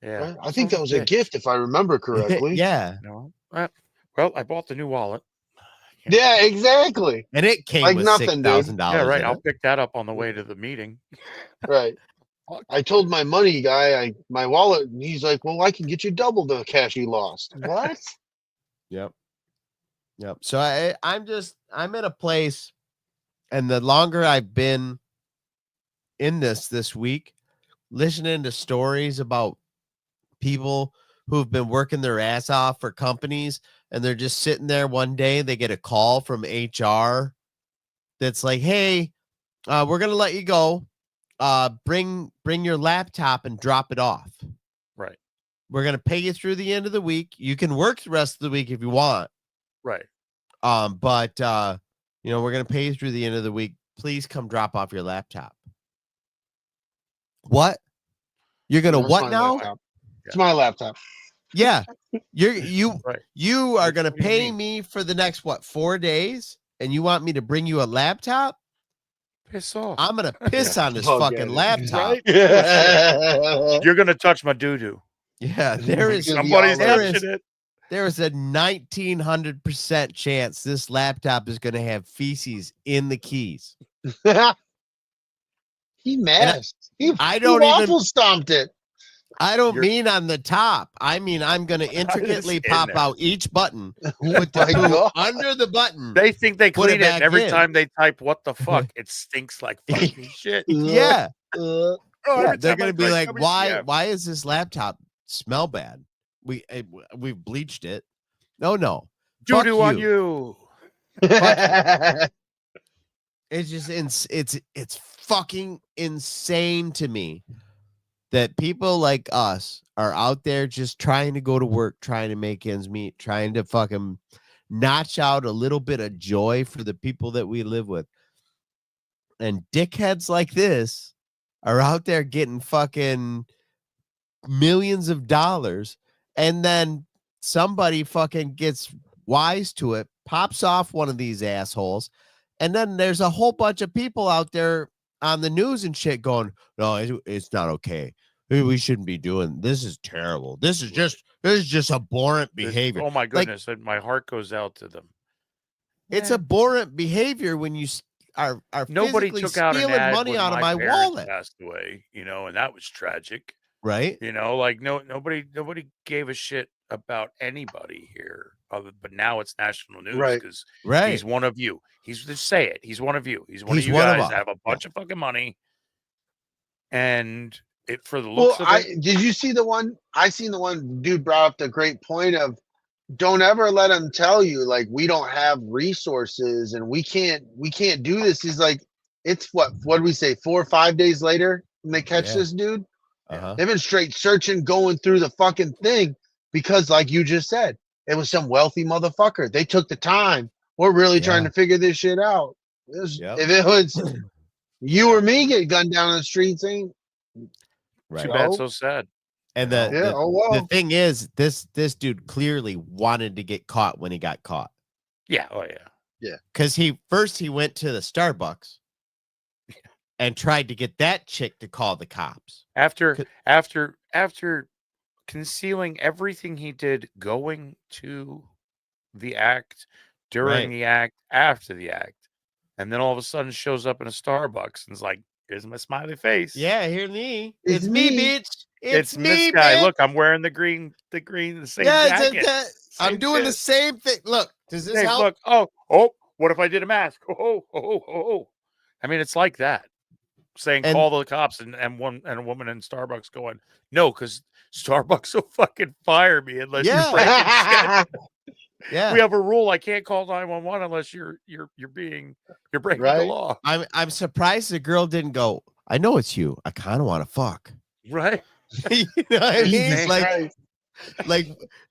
Yeah. Right? I think that was a bitch. gift, if I remember correctly. Yeah. No. Well, I bought the new wallet. Yeah, exactly. And it came Like with nothing, dude. $6,000. Yeah, right. in I'll it. pick that up on the way to the meeting. Right. I told my money guy my wallet, and he's like, well, I can get you double the cash you lost. What? Yep. So I'm in a place, and the longer I've been in this week, listening to stories about people who've been working their ass off for companies, and they're just sitting there one day, they get a call from HR that's like, hey, we're gonna let you go. Bring your laptop and drop it off. Right. We're gonna pay you through the end of the week. You can work the rest of the week if you want. Right. But we're gonna pay you through the end of the week. Please come drop off your laptop. What? You're gonna That's what my now? laptop. It's my laptop. Yeah. You Right. you are gonna What do you pay mean? me for the next 4 days, and you want me to bring you a laptop? Piss off. I'm gonna piss on this I'll fucking get it. laptop. Right? You're gonna touch my doo-doo. Yeah, there is Gonna be Somebody's all over. touching it. there is a 1900% chance this laptop is gonna have feces in the keys. He masked. I don't he even- waffle stomped it. I don't You're- mean on the top. I mean I'm gonna intricately in pop there. out each button, Oh put the my poo God. under the button. They think they Put it clean it, and back every in. time they type "what the fuck," it stinks like fucking shit. Yeah. Uh, Oh, Yeah, every they're time I gonna be type like, why? WTF. Why is this laptop smell bad? We've bleached it. No. Fuck Doo-doo on you? It's just it's fucking insane to me that people like us are out there just trying to go to work, trying to make ends meet, trying to fucking notch out a little bit of joy for the people that we live with. And dickheads like this are out there getting fucking millions of dollars, and then somebody fucking gets wise to it, pops off one of these assholes, and then there's a whole bunch of people out there on the news and shit going, no, it's not okay. We shouldn't be doing this. Is terrible. This is just abhorrent behavior. Oh my Like, goodness, and my heart goes out to them. it's abhorrent behavior when you are Nobody physically took out an stealing ad money when out of my parents wallet, passed away, and that was tragic. right? Like nobody gave a shit about anybody here, but now it's national news Right. because Right. he's one of you. He's just say it. He's one of you. He's one He's of you one of guys us. that have a bunch of fucking money, and it for the well, looks of it. did you see the one? I seen the one dude brought up the great point of don't ever let them tell you like we don't have resources and we can't do this. He's like, it's what do we say? 4 or 5 days later when they catch Yeah. this dude, Uh-huh. they've been straight searching, going through the fucking thing because, like you just said, it was some wealthy motherfucker. They took the time. We're really trying to figure this shit out. Yep. If it was you or me get gunned down the streets, ain't Right. Too bad, Oh. so sad. And Yeah, the oh well. thing is, this dude clearly wanted to get caught when he got caught, Yeah. Oh yeah. because he went to the Starbucks and tried to get that chick to call the cops. After concealing everything he did going to the act, during the act, after the act. And then all of a sudden shows up in a Starbucks and is like, here's my smiley face. Yeah, here's me. It's It's me, me. bitch. It's me, this guy. bitch. Look, I'm wearing the same Yeah, jacket. I'm Same doing the shit. same thing. Look, does this Hey, help? look, oh, what if I did a mask? Oh. I mean, it's like that. Saying And- call the cops and a woman in Starbucks going, no, because Starbucks will fucking fire me unless you're breaking shit. Yeah. We have a rule. I can't call 911 unless you're breaking the law. I'm surprised the girl didn't go, I know it's you. I kind of want to fuck. Right. You know what I mean? Jesus Like, Christ.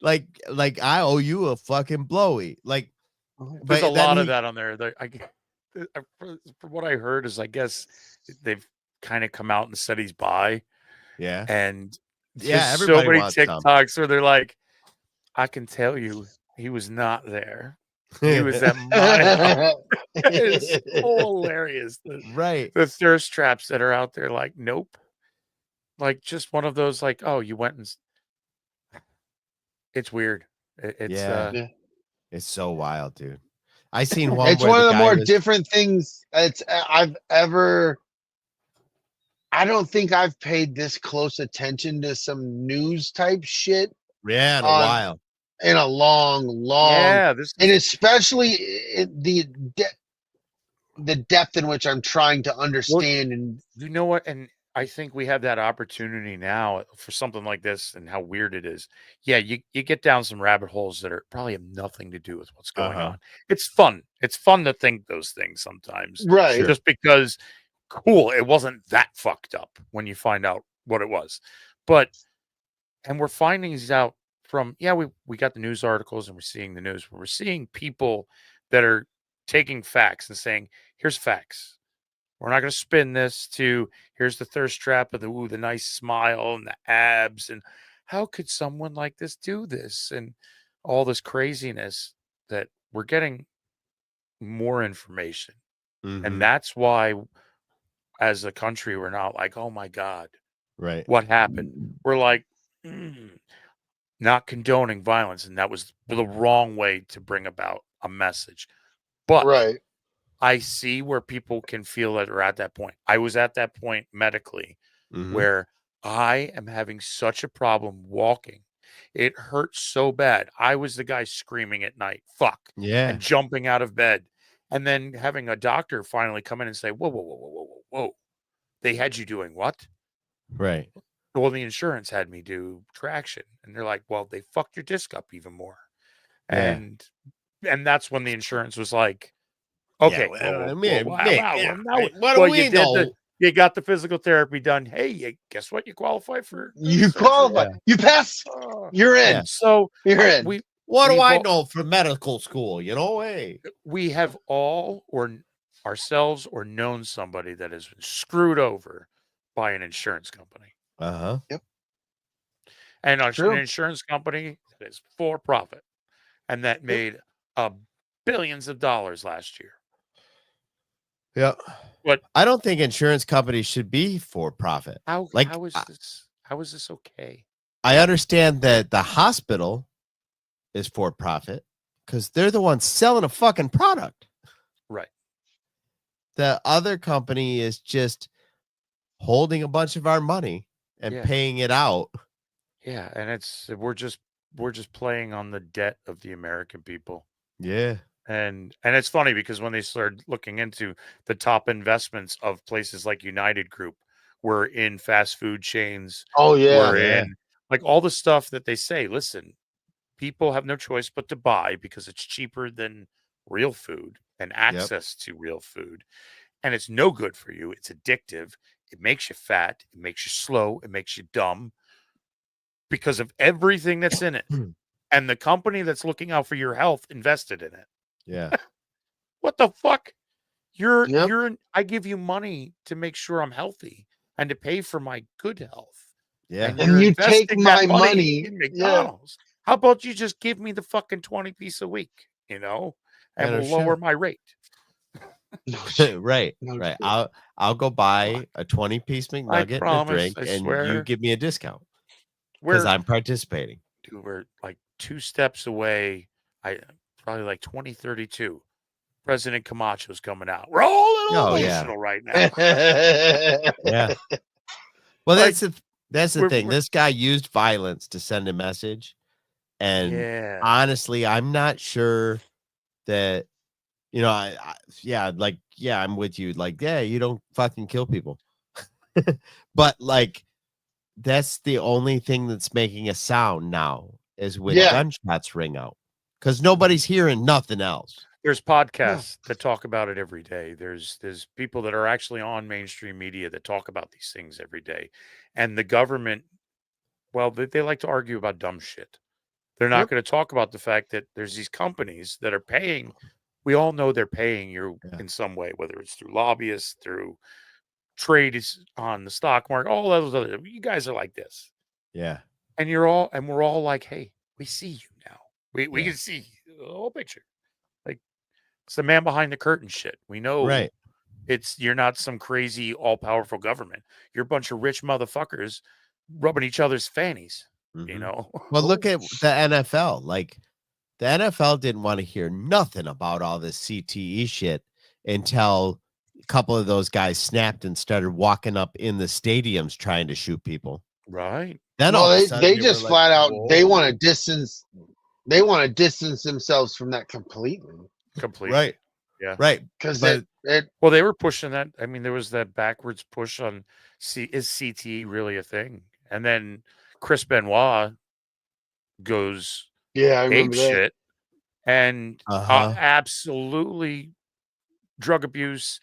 like I owe you a fucking blowy. Like, There's a then lot of he- that on there. From what I heard is, I guess they've kind of come out and said he's bi, Yeah. and Yeah, there's so everybody many wants some. TikToks where they're like, I can tell you he was not there. He was at my house. It's so hilarious. Right. The thirst traps that are out there, like, nope. Like, just one of those, like, oh, you went and it's weird. It's so wild, dude. I seen one. It's where one of the guy more was- different things I've ever. I don't think I've paid this close attention to some news type shit Yeah, in a on- while. in a long. Yeah, this And especially the depth in which I'm trying to understand. And you know what? And I think we have that opportunity now for something like this and how weird it is. Yeah, you get down some rabbit holes that are probably have nothing to do with what's going on. It's fun. It's fun to think those things sometimes. right, Just because cool, it wasn't that fucked up when you find out what it was. And we're finding these out from, we got the news articles and we're seeing the news, but we're seeing people that are taking facts and saying, here's facts. We're not going to spin this to here's the thirst trap of the nice smile and the abs. And how could someone like this do this? And all this craziness that we're getting more information. And that's why, as a country, we're not like, oh my God, right. what happened? We're like, not condoning violence. And that was the wrong way to bring about a message. But right. I see where people can feel that are at that point. I was at that point medically where I am having such a problem walking. It hurts so bad. I was the guy screaming at night, fuck, Yeah. and jumping out of bed. And then having a doctor finally come in and say, whoa. They had you doing what? Right. Well, the insurance had me do traction. And they're like, well, they fucked your disc up even more. Yeah. And that's when the insurance was like, okay, what do well, we know? You got the physical therapy done. Hey, guess what? You qualify for. You qualify. You pass. You're in. Yeah. So You're in. What do we've I all- know from medical school? You know, hey. We have all, or ourselves, or known somebody that has been screwed over by an insurance company, Yep. and True. an insurance company that is for profit, and that made billions of dollars last year. Yeah. But I don't think insurance companies should be for profit. How is this? How is this okay? I understand that the hospital is for profit because they're the ones selling a fucking product. Right. The other company is just holding a bunch of our money and paying it out. Yeah, and we're just playing on the debt of the American people. Yeah. And it's funny because when they started looking into the top investments of places like United Group, we're in fast food chains. Oh yeah. We're in like all the stuff that they say, listen, people have no choice but to buy because it's cheaper than real food and access to real food. And it's no good for you. It's addictive. It makes you fat. It makes you slow. It makes you dumb because of everything that's in it. And the company that's looking out for your health invested in it. Yeah. What the fuck? I give you money to make sure I'm healthy and to pay for my good health. Yeah. And you're you take investing that my money. in McDonald's. How about you just give me the fucking 20 piece a week, and we'll lower my rate. Right. No right. shit. I'll go buy a 20-piece McNugget and a promise, drink, I and swear. you give me a discount. because I'm participating. Dude, we're like 2 steps away. Probably like 2032. President Camacho's coming out. We're all a little emotional right now. Yeah. Well, Like, that's the thing. This guy used violence to send a message. And honestly, I'm not sure that, you know, I'm with you. Like, yeah, you don't fucking kill people. But like, that's the only thing that's making a sound now is when gunshots ring out, because nobody's hearing nothing else. There's podcasts that talk about it every day. There's people that are actually on mainstream media that talk about these things every day. And the government, well, they like to argue about dumb shit. They're not going to talk about the fact that there's these companies that are paying. We all know they're paying you in some way, whether it's through lobbyists, through trades on the stock market, all those other. You guys are like this. Yeah. And we're all like, hey, we see you now. We can see the whole picture. Like, it's the man behind the curtain shit. We know you're not some crazy all-powerful government. You're a bunch of rich motherfuckers rubbing each other's fannies, you know? Well, look at the NFL. Like, the NFL didn't want to hear nothing about all this CTE shit until a couple of those guys snapped and started walking up in the stadiums trying to shoot people. Right. Then they just flat out, they want to distance themselves from that completely. Right. Yeah. Right. Because they were pushing that. I mean, there was that backwards push on is CTE really a thing? And then Chris Benoit goes ape shit and absolutely drug abuse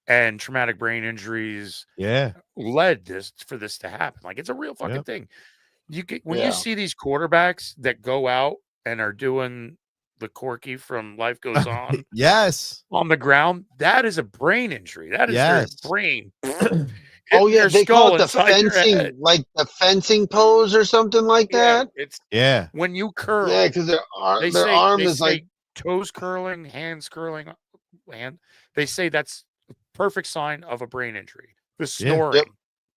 and traumatic brain injuries led for this to happen. Like, it's a real fucking thing. When you see these quarterbacks that go out and are doing the Corky from Life Goes On on the ground, that is a brain injury. That is their brain. They call it the fencing, like the fencing pose or something like that. It's when you curl. Yeah, because their arm is like toes curling, hands curling, and they say that's a perfect sign of a brain injury. The snoring,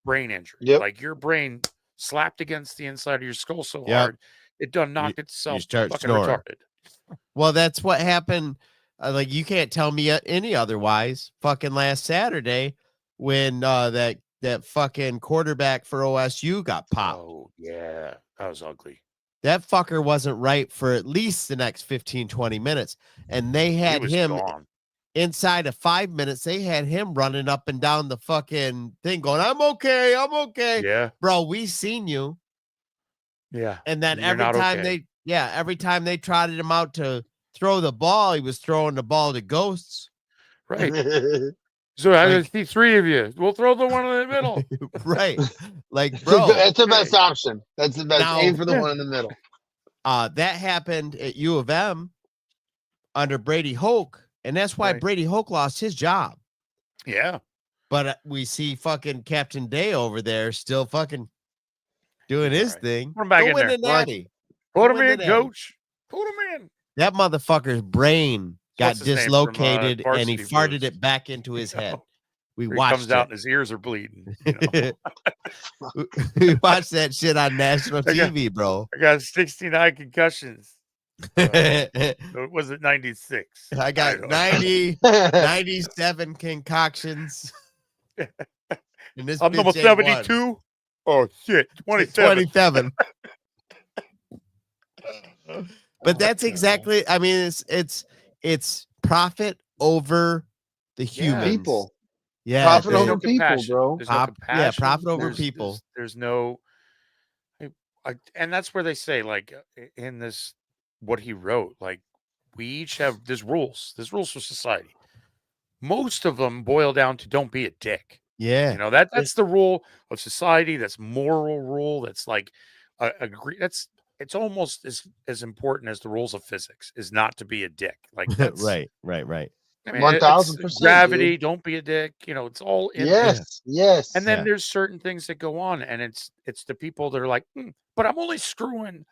brain injury. Like, your brain slapped against the inside of your skull so hard, it done knocked itself fucking retarded. Well, that's what happened. Like, you can't tell me any otherwise. Fucking last Saturday, when that fucking quarterback for OSU got popped. Oh, yeah. That was ugly. That fucker wasn't right for at least the next 15, 20 minutes. And they had him inside of 5 minutes. They had him running up and down the fucking thing going, I'm okay. I'm okay. Yeah. Bro, we seen you. Yeah. And then every time they trotted him out to throw the ball, he was throwing the ball to ghosts. Right. So I see 3 of you. We'll throw the one in the middle. Right. Like, bro. That's the best option. That's the best. Aim for the one in the middle. That happened at U of M under Brady Hoke. And that's why Brady Hoke lost his job. Yeah. But we see fucking Captain Day over there still fucking doing his thing. Put him back in there. Put him in, coach. Put him in. That motherfucker's brain got dislocated and he farted it back into his head. We watched it. Comes out and his ears are bleeding. You know? We watched that shit on national TV, bro. I got 69 concussions. Was it 96? I got 97 concoctions. And this I'm number 72. Oh shit, 27. But that's exactly. I mean, it's profit over the humans. People. Yeah, profit over people, bro. Profit over people. There's no, and that's where they say, like, in this, what he wrote, like, we each have there's rules for society. Most of them boil down to don't be a dick. Yeah, you know, that's the rule of society. That's moral rule. That's like agree. It's almost as important as the rules of physics is not to be a dick. Like, that's, right. I mean, 1000%. Gravity, dude. Don't be a dick. You know, it's all in yes. And then there's certain things that go on, and it's the people that are like, but I'm only screwing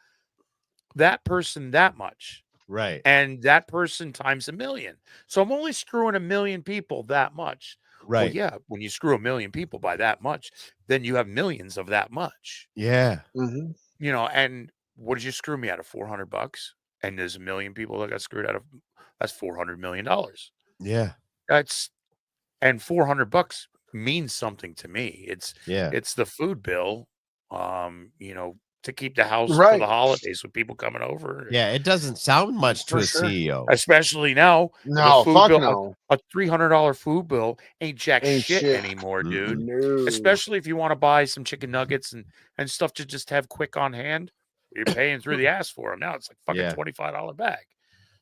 that person that much, right? And that person times 1 million. So I'm only screwing 1 million people that much. Well, yeah, when you screw 1 million people by that much, then you have millions of that much. Yeah. Mm-hmm. You know, and what did you screw me out of $400? And there's 1 million people that got screwed out of. That's $400 million. Yeah. That's and $400 means something to me. It's the food bill, you know, to keep the house for the holidays with people coming over. Yeah, it doesn't sound much to a CEO, especially now. No, the food fuck bill, no. A $300 food bill ain't shit anymore, dude. No. Especially if you want to buy some chicken nuggets and stuff to just have quick on hand. You're paying through the ass for them now. It's like fucking $25 bag.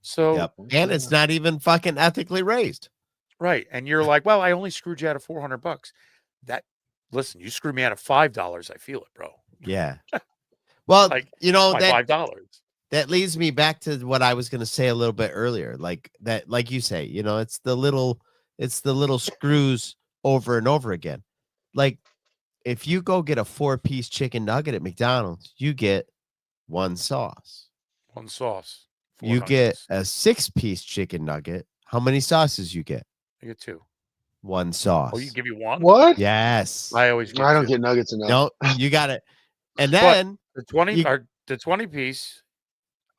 So and it's not even fucking ethically raised. Right. And you're like, well, I only screwed you out of $400. Listen, you screwed me out of $5. I feel it, bro. Yeah. Well, like, you know, that $5. That leads me back to what I was going to say a little bit earlier. Like you say, you know, it's the little screws over and over again. Like if you go get a 4-piece chicken nugget at McDonald's, you get one sauce. One sauce. You get a 6-piece chicken nugget. How many sauces you get? I get 2. One sauce. Oh, you give you one? What? Yes. I always get I don't 2. get nuggets enough. No, you got it. And then the 20 piece,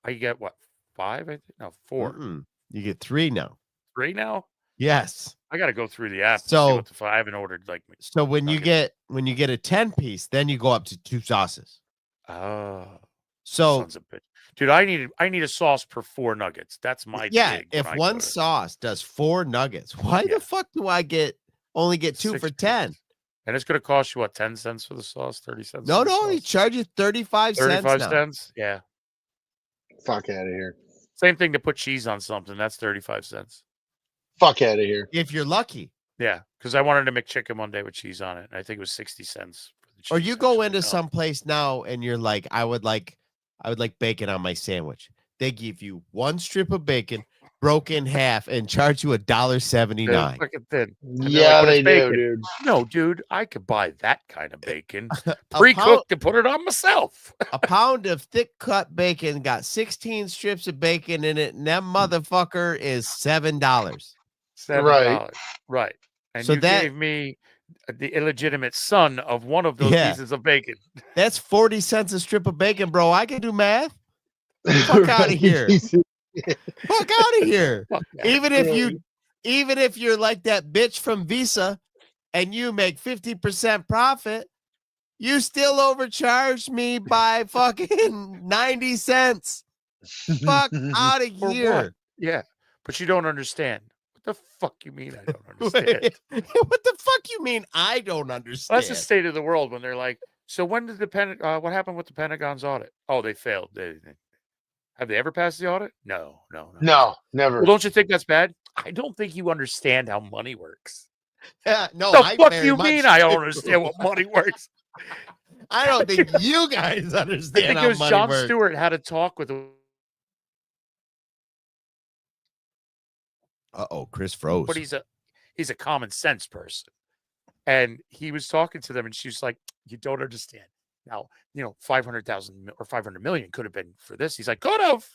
I get what? 5? I think no 4. You get 3 now. 3 now? Yes. I got to go through the app. So to see what the I haven't ordered like. So when you get a 10-piece, then you go up to 2 sauces. Oh. So Sons of bitch. Dude, I need a sauce per 4 nuggets. That's my gig if one sauce does 4 nuggets, why the fuck do I only get 2 for 10? And it's going to cost you what, 10 cents for the sauce, 30 cents? No, he charges 35 cents. 35 cents? Yeah. Fuck out of here. Same thing to put cheese on something. That's 35 cents. Fuck out of here. If you're lucky. Yeah, because I wanted to make chicken one day with cheese on it. I think it was 60 cents. For the cheese, or you go into some place now and you're like, I would like bacon on my sandwich. They give you 1 strip of bacon, broken in half, and charge you $1.79. Fucking thin. Yeah, like, they do, bacon. dude. No, dude, I could buy that kind of bacon pre-cooked and put it on myself. A pound of thick cut bacon got 16 strips of bacon in it, and that motherfucker is $7. $7. Right. And so you gave me the illegitimate son of one of those pieces of bacon. That's 40 cents a strip of bacon, bro. I can do math. Fuck out of here. Fuck out of here. Even if you're like that bitch from Visa and you make 50% profit, you still overcharged me by fucking 90 cents. Fuck out of here. Yeah. But you don't understand. What the fuck you mean I don't understand? What the fuck you mean I don't understand? Well, that's the state of the world when they're like, so when did what happened with the Pentagon's audit? Oh, they failed. Have they ever passed the audit? No, never. Well, don't you think that's bad? I don't think you understand how money works. No, the fuck you mean I don't understand what money works? I don't think you guys understand I think how it was money Jon works. Stewart had a talk with Chris froze. But he's a common sense person. And he was talking to them and she was like, you don't understand. Now, 500,000 or 500 million could have been for this. He's like, could have,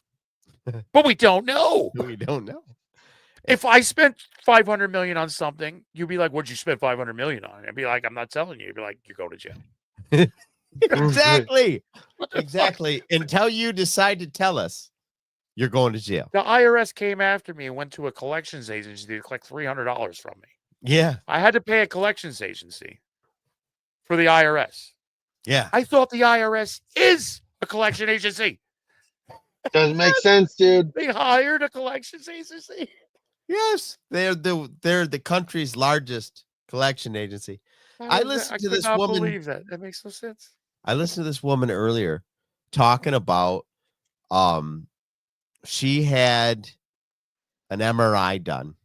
but we don't know. We don't know. If I spent 500 million on something, you'd be like, what'd you spend 500 million on? I'd be like, I'm not telling you. You'd be like, you go to jail. Exactly. Exactly. Until you decide to tell us, you're going to jail. The IRS came after me and went to a collections agency to collect $300 from me. Yeah. I had to pay a collections agency for the IRS. Yeah. I thought the IRS is a collection agency. Doesn't make sense, dude. They hired a collections agency. Yes. They're the country's largest collection agency. I listened to this woman. Believe that. That makes no sense. I listened to this woman earlier talking about she had an MRI done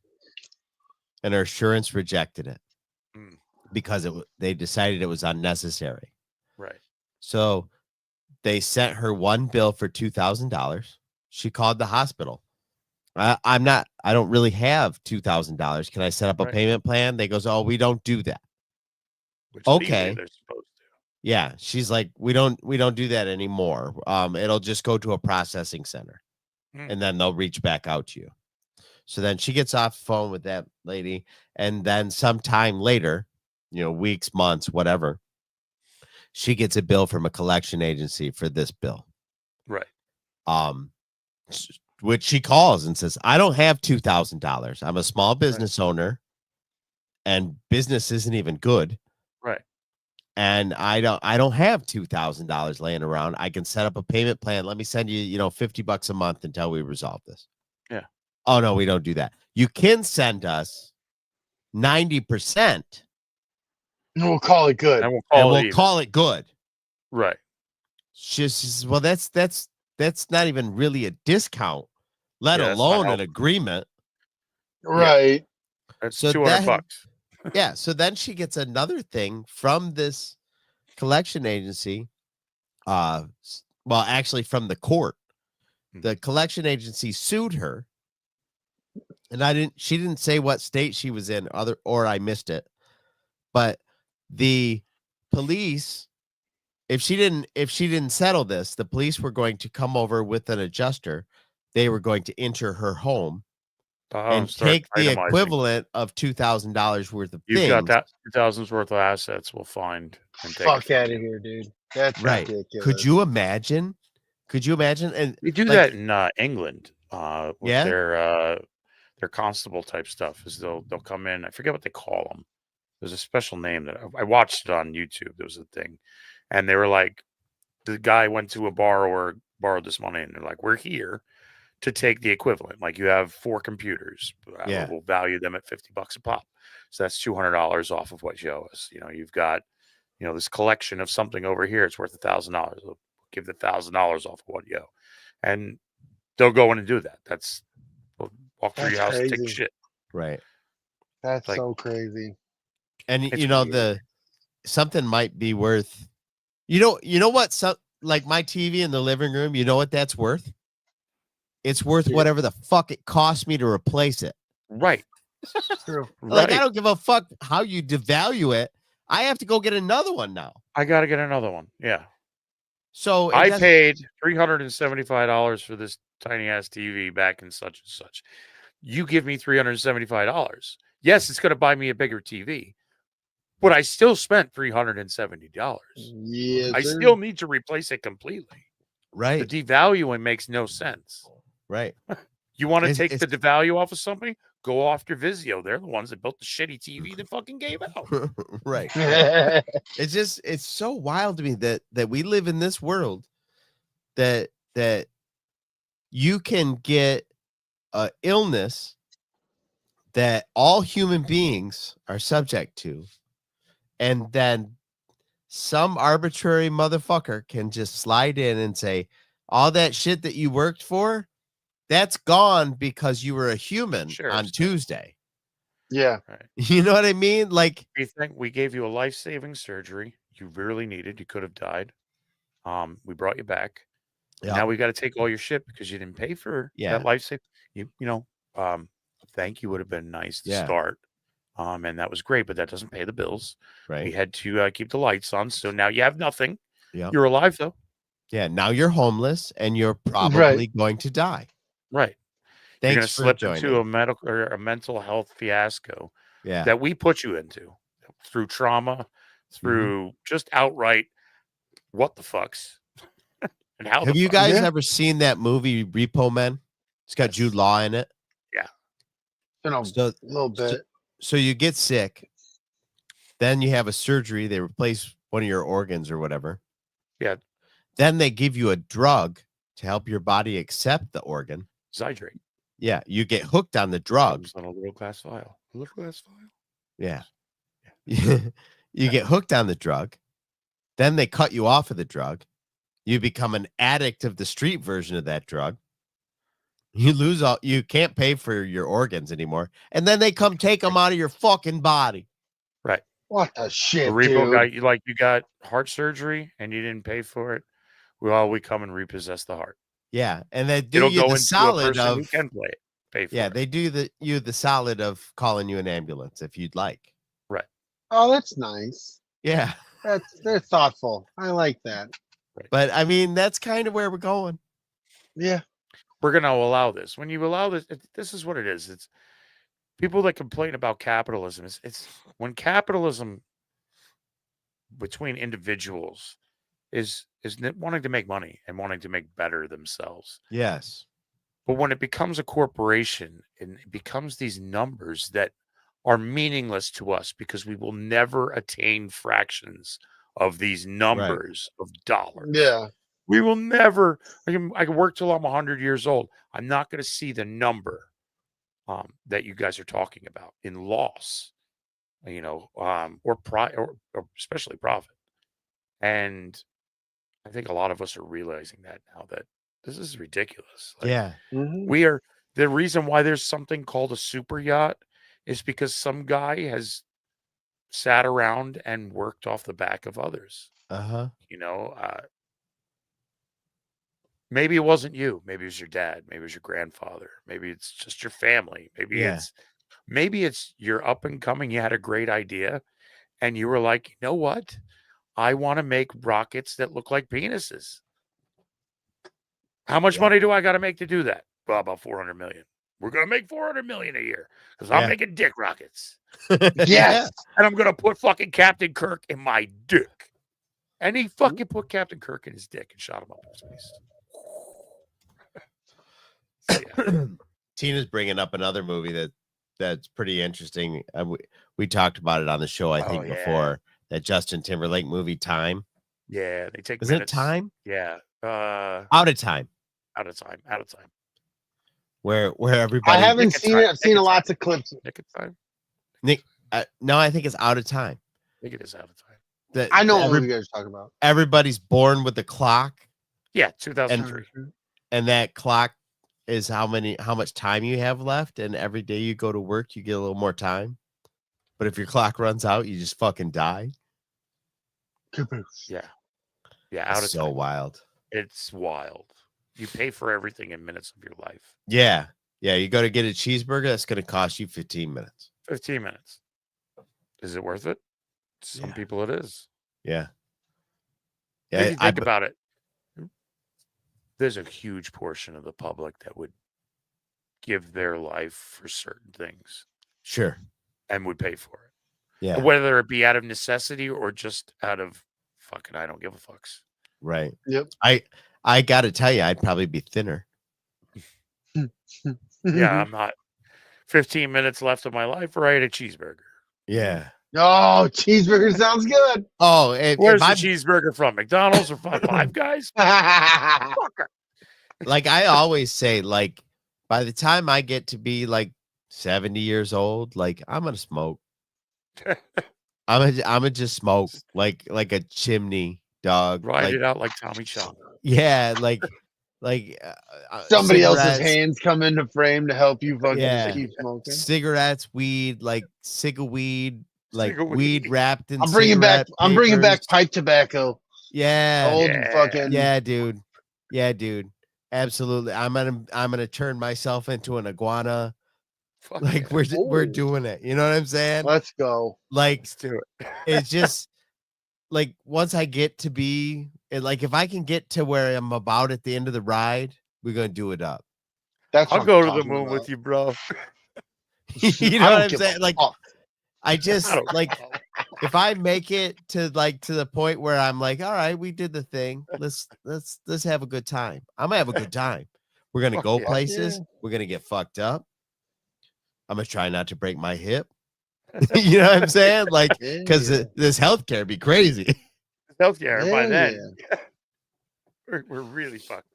and her insurance rejected it because they decided it was unnecessary. Right. So they sent her one bill for $2,000. She called the hospital. I don't really have $2,000. Can I set up a payment plan? They goes, oh, we don't do that. Which okay. They're supposed to. Yeah. She's like, we don't do that anymore. It'll just go to a processing center and then they'll reach back out to you. So then she gets off the phone with that lady, and then sometime later, weeks, months, whatever, she gets a bill from a collection agency for this bill. Right. Which she calls and says, I don't have $2,000. I'm a small business owner, and business isn't even good. Right. And I don't have $2,000 laying around. I can set up a payment plan. Let me send you, $50 a month until we resolve this. Yeah. Oh no, we don't do that. You can send us 90%. And we'll call it good. And We'll call it good. Right. She says, well, that's not even really a discount, let alone an agreement. Right. That's So $200. Yeah. So then she gets another thing from this collection agency. Well, actually from the court. The collection agency sued her. And she didn't say what state she was in, or I missed it. But the police, if she didn't settle this, the police were going to come over with an adjuster. They were going to enter her home and take the equivalent of $2,000 worth of things. You've got that $2,000 worth of assets. We'll find and take Fuck out of here, dude. That's right. ridiculous. Could you imagine? And we do that in England with their constable type stuff. Is they'll come in. I forget what they call them. There's a special name that I watched it on YouTube. There was a thing, and they were like, the guy went to a borrower, borrowed this money, and they're like, we're here to take the equivalent. Like, you have 4 computers. We'll value them at $50 a pop. So that's $200 off of what you owe us. You've got, this collection of something over here. It's worth $1,000. We'll give the $1,000 off of what you owe. And they'll go in and do that. We'll walk through your house and take shit. Right. That's so crazy. And something might be worth, what, like my TV in the living room, you know what that's worth? It's worth whatever the fuck it cost me to replace it. Right. True. Like, I don't give a fuck how you devalue it. I have to go get another one now. I got to get another one. Yeah. So I paid $375 for this tiny ass TV back in such and such. You give me $375. Yes, it's going to buy me a bigger TV, but I still spent $370. Yeah, I still need to replace it completely. Right. The devaluing makes no sense. Right. You want to take the devalue off of something? Go after Vizio. They're the ones that built the shitty TV that fucking gave out. Right. It's so wild to me that we live in this world that you can get an illness that all human beings are subject to, and then some arbitrary motherfucker can just slide in and say, all that shit that you worked for, that's gone because you were a human on Tuesday. Yeah. Right. You know what I mean? Like, we gave you a life-saving surgery you really needed. You could have died. We brought you back. Yeah. Now we got to take all your shit because you didn't pay for that life-saving. Thank you would have been nice to start. And that was great, but that doesn't pay the bills. Right. We had to keep the lights on. So now you have nothing. Yeah. You're alive though. Yeah. Now you're homeless and you're probably going to die. Right. Thanks you're going to slip joining. into a medical or a mental health fiasco Yeah. that we put you into through trauma, through just outright what the fucks. And how have you guys ever seen that movie Repo Men? It's got Jude Law in it. Yeah. A little bit. So you get sick, then you have a surgery, they replace one of your organs or whatever. Yeah. Then they give you a drug to help your body accept the organ. Zydrate. Yeah, you get hooked on the drug. On a little glass vial. Yeah. You get hooked on the drug. Then they cut you off of the drug. You become an addict of the street version of that drug. You can't pay for your organs anymore. And then they come take them out of your fucking body. Right. What the shit, the repo dude? guy, you got heart surgery and you didn't pay for it. We come and repossess the heart. Yeah. And they do you the solid of who can pay for it. They do the solid of calling you an ambulance if you'd like. Right. Oh, that's nice. Yeah. They're thoughtful. I like that. Right. But I mean, that's kind of where we're going. Yeah. we're going to allow this. When you allow this, this is what it is. It's people that complain about capitalism. It's when capitalism between individuals is wanting to make money and wanting to make better themselves. Yes. But when it becomes a corporation and it becomes these numbers that are meaningless to us because we will never attain fractions of these numbers of dollars. Yeah. We will never. I can work till I'm 100 years old. I'm not going to see the number that you guys are talking about in loss, or especially profit. And I think a lot of us are realizing that now, that this is ridiculous. Like, Yeah. we are. The reason why there's something called a super yacht is because some guy has sat around and worked off the back of others. Maybe it wasn't you. Maybe it was your dad. Maybe it was your grandfather. Maybe it's just your family. Maybe it's you're up and coming. You had a great idea and you were like, you know what? I want to make rockets that look like penises. How much money do I got to make to do that? Well, about 400 million. We're going to make 400 million a year because I'm making dick rockets. Yes. And I'm going to put fucking Captain Kirk in my dick. And he fucking put Captain Kirk in his dick and shot him up in space. Tina's bringing up another movie that's pretty interesting. We talked about it on the show, I think, before. That Justin Timberlake movie, Time. Yeah, they take. Is it Time? Yeah. Out of Time. Out of time. Where everybody. I haven't seen it. I've seen lots of clips. Nick of Time. No, I think it's Out of Time. I think it is Out of Time. I know what you guys are talking about. Everybody's born with a clock. Yeah, 2003. And that clock is how much time you have left, and every day you go to work, you get a little more time. But if your clock runs out, you just fucking die. Yeah. Out of so time. Wild. It's wild. You pay for everything in minutes of your life. Yeah. You go to get a cheeseburger, that's going to cost you 15 minutes. 15 minutes. Is it worth it? Some people it is. Yeah. If you think about it, there's a huge portion of the public that would give their life for certain things. Sure. And would pay for it. Yeah. Whether it be out of necessity or just out of fucking I don't give a fucks. Right. Yep. I got to tell you, I'd probably be thinner. Yeah, I'm not. 15 minutes left of my life, or I ate a cheeseburger. Yeah. Oh, cheeseburger sounds good. Oh, where's the cheeseburger from? McDonald's or Five Guys? Like I always say, like by the time I get to be like 70 years old, like I'm gonna smoke. I'm gonna just smoke like a chimney dog. Ride it out like Tommy Shaw. Yeah, like somebody else's hands come into frame to help you fucking keep smoking. Cigarettes, weed, like weed, like weed wrapped in. I'm bringing back pipe tobacco. Yeah, old fucking. Yeah, dude. Absolutely. I'm gonna turn myself into an iguana. Fuck like we're doing it. You know what I'm saying? Let's go. Like let's do it. It's just like once I get to be like if I can get to where I'm about at the end of the ride, we're gonna do it up. I'll go to the moon with you, bro. You know what I'm saying? Like I just like if I make it to the point where I'm like, all right, we did the thing. Let's have a good time. I'm gonna have a good time. We're gonna go places. Yeah. We're gonna get fucked up. I'm gonna try not to break my hip. You know what I'm saying? Like, because this healthcare be crazy. Healthcare by then, we're really fucked.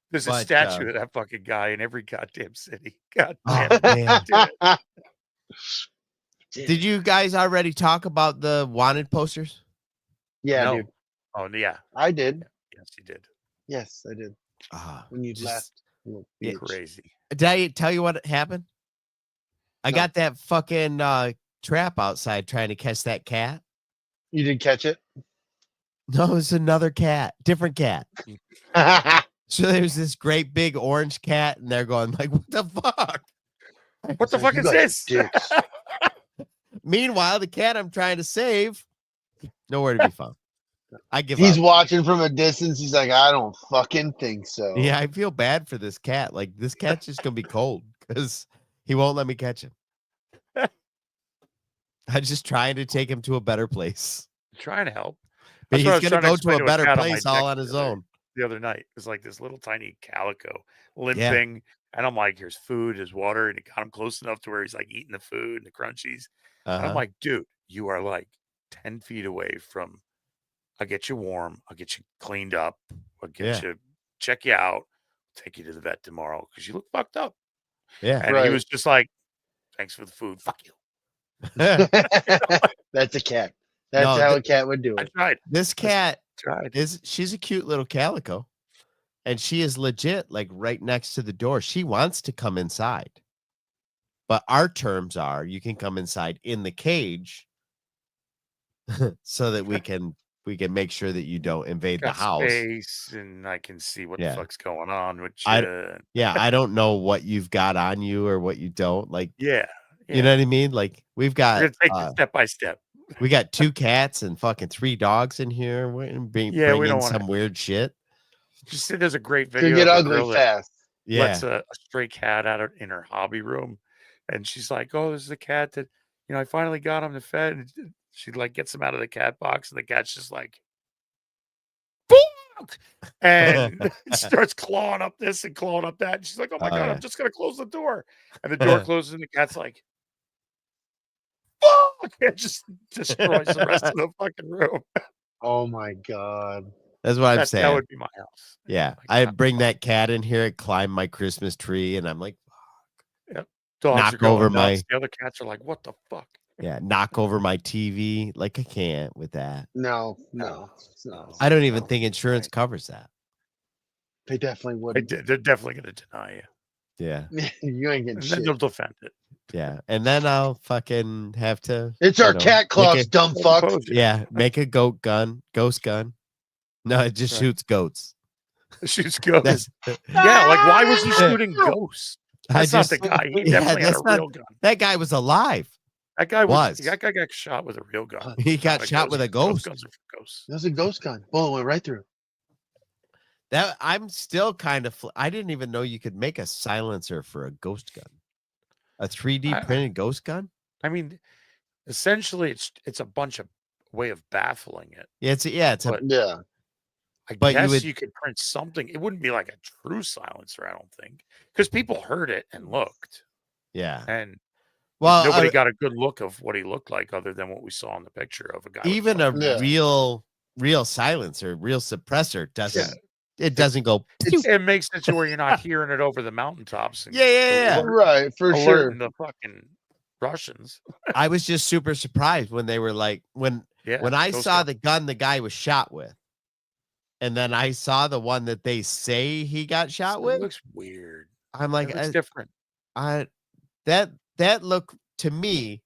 There's a statue of that fucking guy in every goddamn city. God damn. Did you guys already talk about the wanted posters? Yeah, dude. Oh yeah, I did. Yes, you did. Yes, I did. When you left, crazy. Did I tell you what happened? I got that fucking trap outside trying to catch that cat. You did catch it? No, it's another cat, different cat. So there's this great big orange cat, and they're going like, "What the fuck? What the fuck is this?" Meanwhile, the cat I'm trying to save, nowhere to be found. I give He's up. watching from a distance. He's like, I don't fucking think so. Yeah, I feel bad for this cat. Like this cat's just gonna be cold because he won't let me catch him. I'm just trying to take him to a better place. Trying to help. But That's what I he's was gonna trying go explain to a to better cat on my place all deck on his own. the other night. It was like this little tiny calico limping, and I'm like, "Here's food, here's water," and it got him close enough to where he's like eating the food and the crunchies. And I'm like, "Dude, you are like 10 feet away from. I'll get you warm. I'll get you cleaned up. I'll get you, check you out. Take you to the vet tomorrow because you look fucked up." Yeah. And he was just like, "Thanks for the food. Fuck you." That's a cat. That's how a cat would do I it. tried. This cat Tried. she's a cute little calico, and she is legit like right next to the door. She wants to come inside, but our terms are you can come inside in the cage so that we can make sure that you don't invade the Got house. space, and I can see what the fuck's going on with you. I don't know what you've got on you or what you don't like. Yeah. You know what I mean? Like we've got We're gonna take it step by step. we got 2 cats and fucking 3 dogs in here. We're gonna bring we don't in wanna- some weird shit. Just there's a great Could video get of a ugly girl that fast. Yeah. lets a stray cat out in her hobby room, and she's like, "Oh, this is a cat that I finally got him to fed." And she like gets him out of the cat box, and the cat's just like, "Fuck!" and starts clawing up this and clawing up that. And she's like, "Oh my god, I'm just gonna close the door," and the door closes, and the cat's like, "Fuck!" It just destroys the rest of the fucking room. Oh my god. That's what I'm saying. That would be my house. Yeah. I bring that cat in here, climb my Christmas tree, and I'm like, Dogs knock are going over nuts. my The other cats are like, "What the fuck?" knock over my TV. Like I can't with that. No. I don't even think insurance covers that. They definitely wouldn't. They're definitely going to deny you. Yeah. You ain't getting And shit. then they'll defend it. Yeah. And then I'll fucking have to. It's our cat claws, dumb fuck. Yeah. Make a ghost gun. No, it just shoots goats. It shoots ghosts. Yeah. Like, why was he shooting ghosts? That's not the guy. He definitely had a real gun. That guy was alive. That guy got shot with a real gun. He got shot with a ghost. Guns are for ghosts. That was a ghost gun. Bullet went right through. That I'm still kind of. I didn't even know you could make a silencer for a ghost gun. A 3D printed ghost gun. I mean, essentially, it's a bunch of way of baffling it. Yeah. I guess you could print something. It wouldn't be like a true silencer, I don't think, because people heard it and looked. Yeah. And nobody got a good look of what he looked like other than what we saw in the picture of a guy. Even a real silencer, real suppressor doesn't. It doesn't go. It makes it to where you're not hearing it over the mountaintops. And Right, for sure. The fucking Russians. I was just super surprised when they were like, when I saw the gun the guy was shot with, and then I saw the one that they say he got shot with. It looks weird. I'm like, it's different. That looked to me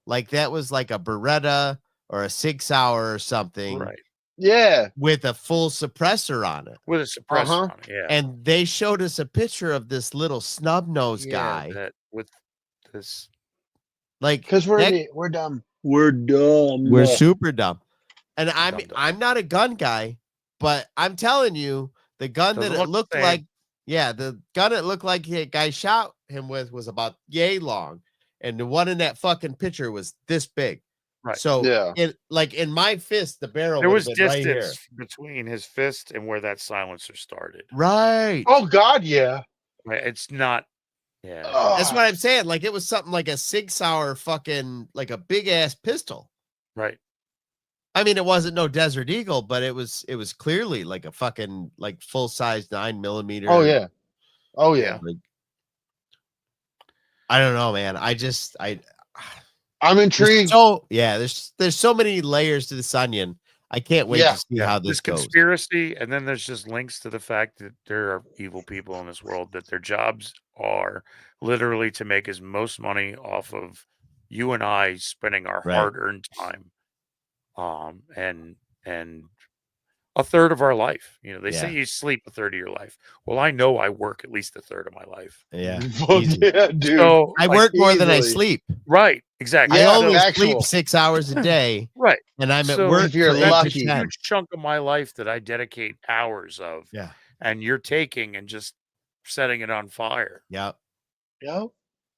like that was like a Beretta or a 6 Hour or something. Right. Yeah. With a full suppressor on it. With a suppressor on it, yeah. And they showed us a picture of this little snub nose guy. That with this. Like, because we're dumb. We're dumb. We're super dumb. And I'm not a gun guy, but I'm telling you, the gun that it looked like, the gun it looked like the guy shot him with was about yay long. And the one in that fucking picture was this big. Right. So in my fist, the barrel there was distance right here. Between his fist and where that silencer started. Right. Oh God, yeah. Right. It's not. Yeah. That's what I'm saying. Like it was something like a 6 Hour fucking like a big ass pistol. Right. I mean, it wasn't no Desert Eagle, but it was clearly like a fucking like full size 9mm. Oh yeah. Oh yeah. Like, I don't know, man. I'm intrigued. There's so many layers to this onion. I can't wait to see how this goes. Conspiracy, and then there's just links to the fact that there are evil people in this world that their jobs are literally to make as most money off of you and I spending our hard-earned time, and a third of our life. You know, they Yeah. say you sleep a third of your life. Well, I know I work at least a third of my life. Yeah. Well, Easy. yeah, dude. So I like, work more than I easily. sleep. right, exactly. Yeah, I only actual. sleep 6 hours a day, Right. and I'm at So work if you're for 8 to lucky. 10. huge chunk of my life that I dedicate hours of, Yeah. and you're taking and just setting it on fire. Yep. Yo.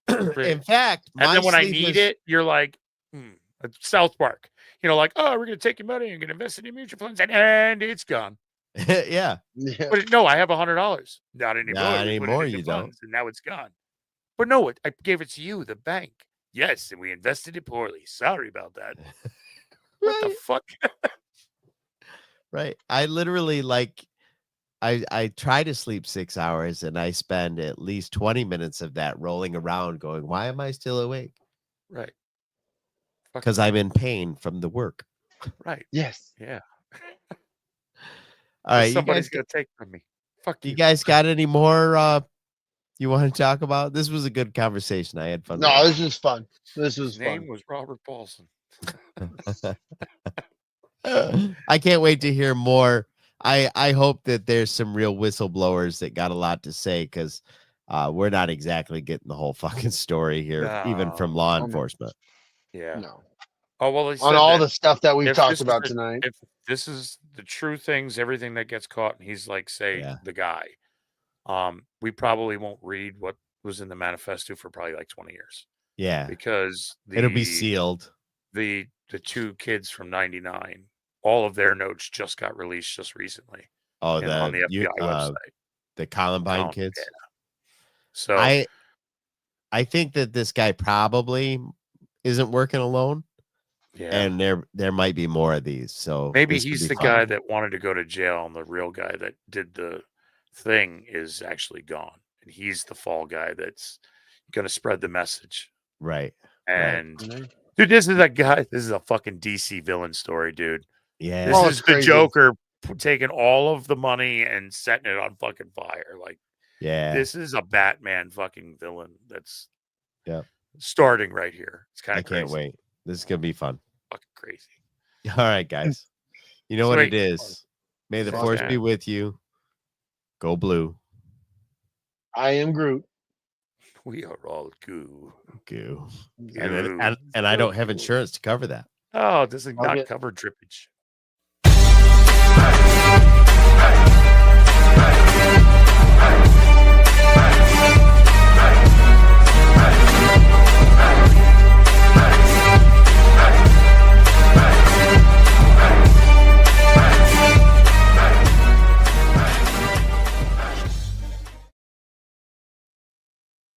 In fact, And my then when I sleep need is- it, you're like, it's South Park. You know, like, oh, we're going to take your money and going to invest it in mutual funds, and it's gone. yeah. Yeah. But no, I have $100. Not anymore. Not We put it anymore, into you don't. funds, and now it's gone. But no, I gave it to you, the bank. Yes, and we invested it poorly. Sorry about that. What the fuck? Right. I literally I try to sleep 6 hours, and I spend at least 20 minutes of that rolling around going, why am I still awake? Right. Because I'm in pain from the work. Right. Yes. Yeah. All right. Somebody's going to take from me. Fuck You you. guys got any more you want to talk about? This was a good conversation. I had fun. No, this is fun. This was His name fun. was Robert Paulson. I can't wait to hear more. I hope that there's some real whistleblowers that got a lot to say, because we're not exactly getting the whole fucking story here, even from law enforcement. Yeah. No. Oh, well, he said On all that the stuff that we've if talked this is about the- tonight. If this is the true things, everything that gets caught, and he's like, say, Yeah. the guy, we probably won't read what was in the manifesto for probably like 20 years, Yeah. because It'll be sealed. the two kids from 99, all of their notes just got released just recently Oh, on the FBI website. the Columbine kids. Yeah. So I think that this guy probably isn't working alone, yeah, and there might be more of these. So maybe this could he's be the fun. guy that wanted to go to jail, and the real guy that did the thing is actually gone, and he's the fall guy that's going to spread the message. Right. And Mhm. dude, this is a guy. This is a fucking DC villain story, dude. Yeah. This Well, is it's the crazy. Joker taking all of the money and setting it on fucking fire. Like, Yeah. this is a Batman fucking villain that's starting right here. It's kind I of can't crazy. wait. This is gonna be fun. Fucking crazy. All right, guys. You know what it Sweet. is. May the Fuck force yeah. be with you. Go blue. I am Groot. We are all goo. Goo. Goo. And I don't have insurance to cover that. Oh, this is I'll not get- cover drippage.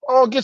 Oh, get some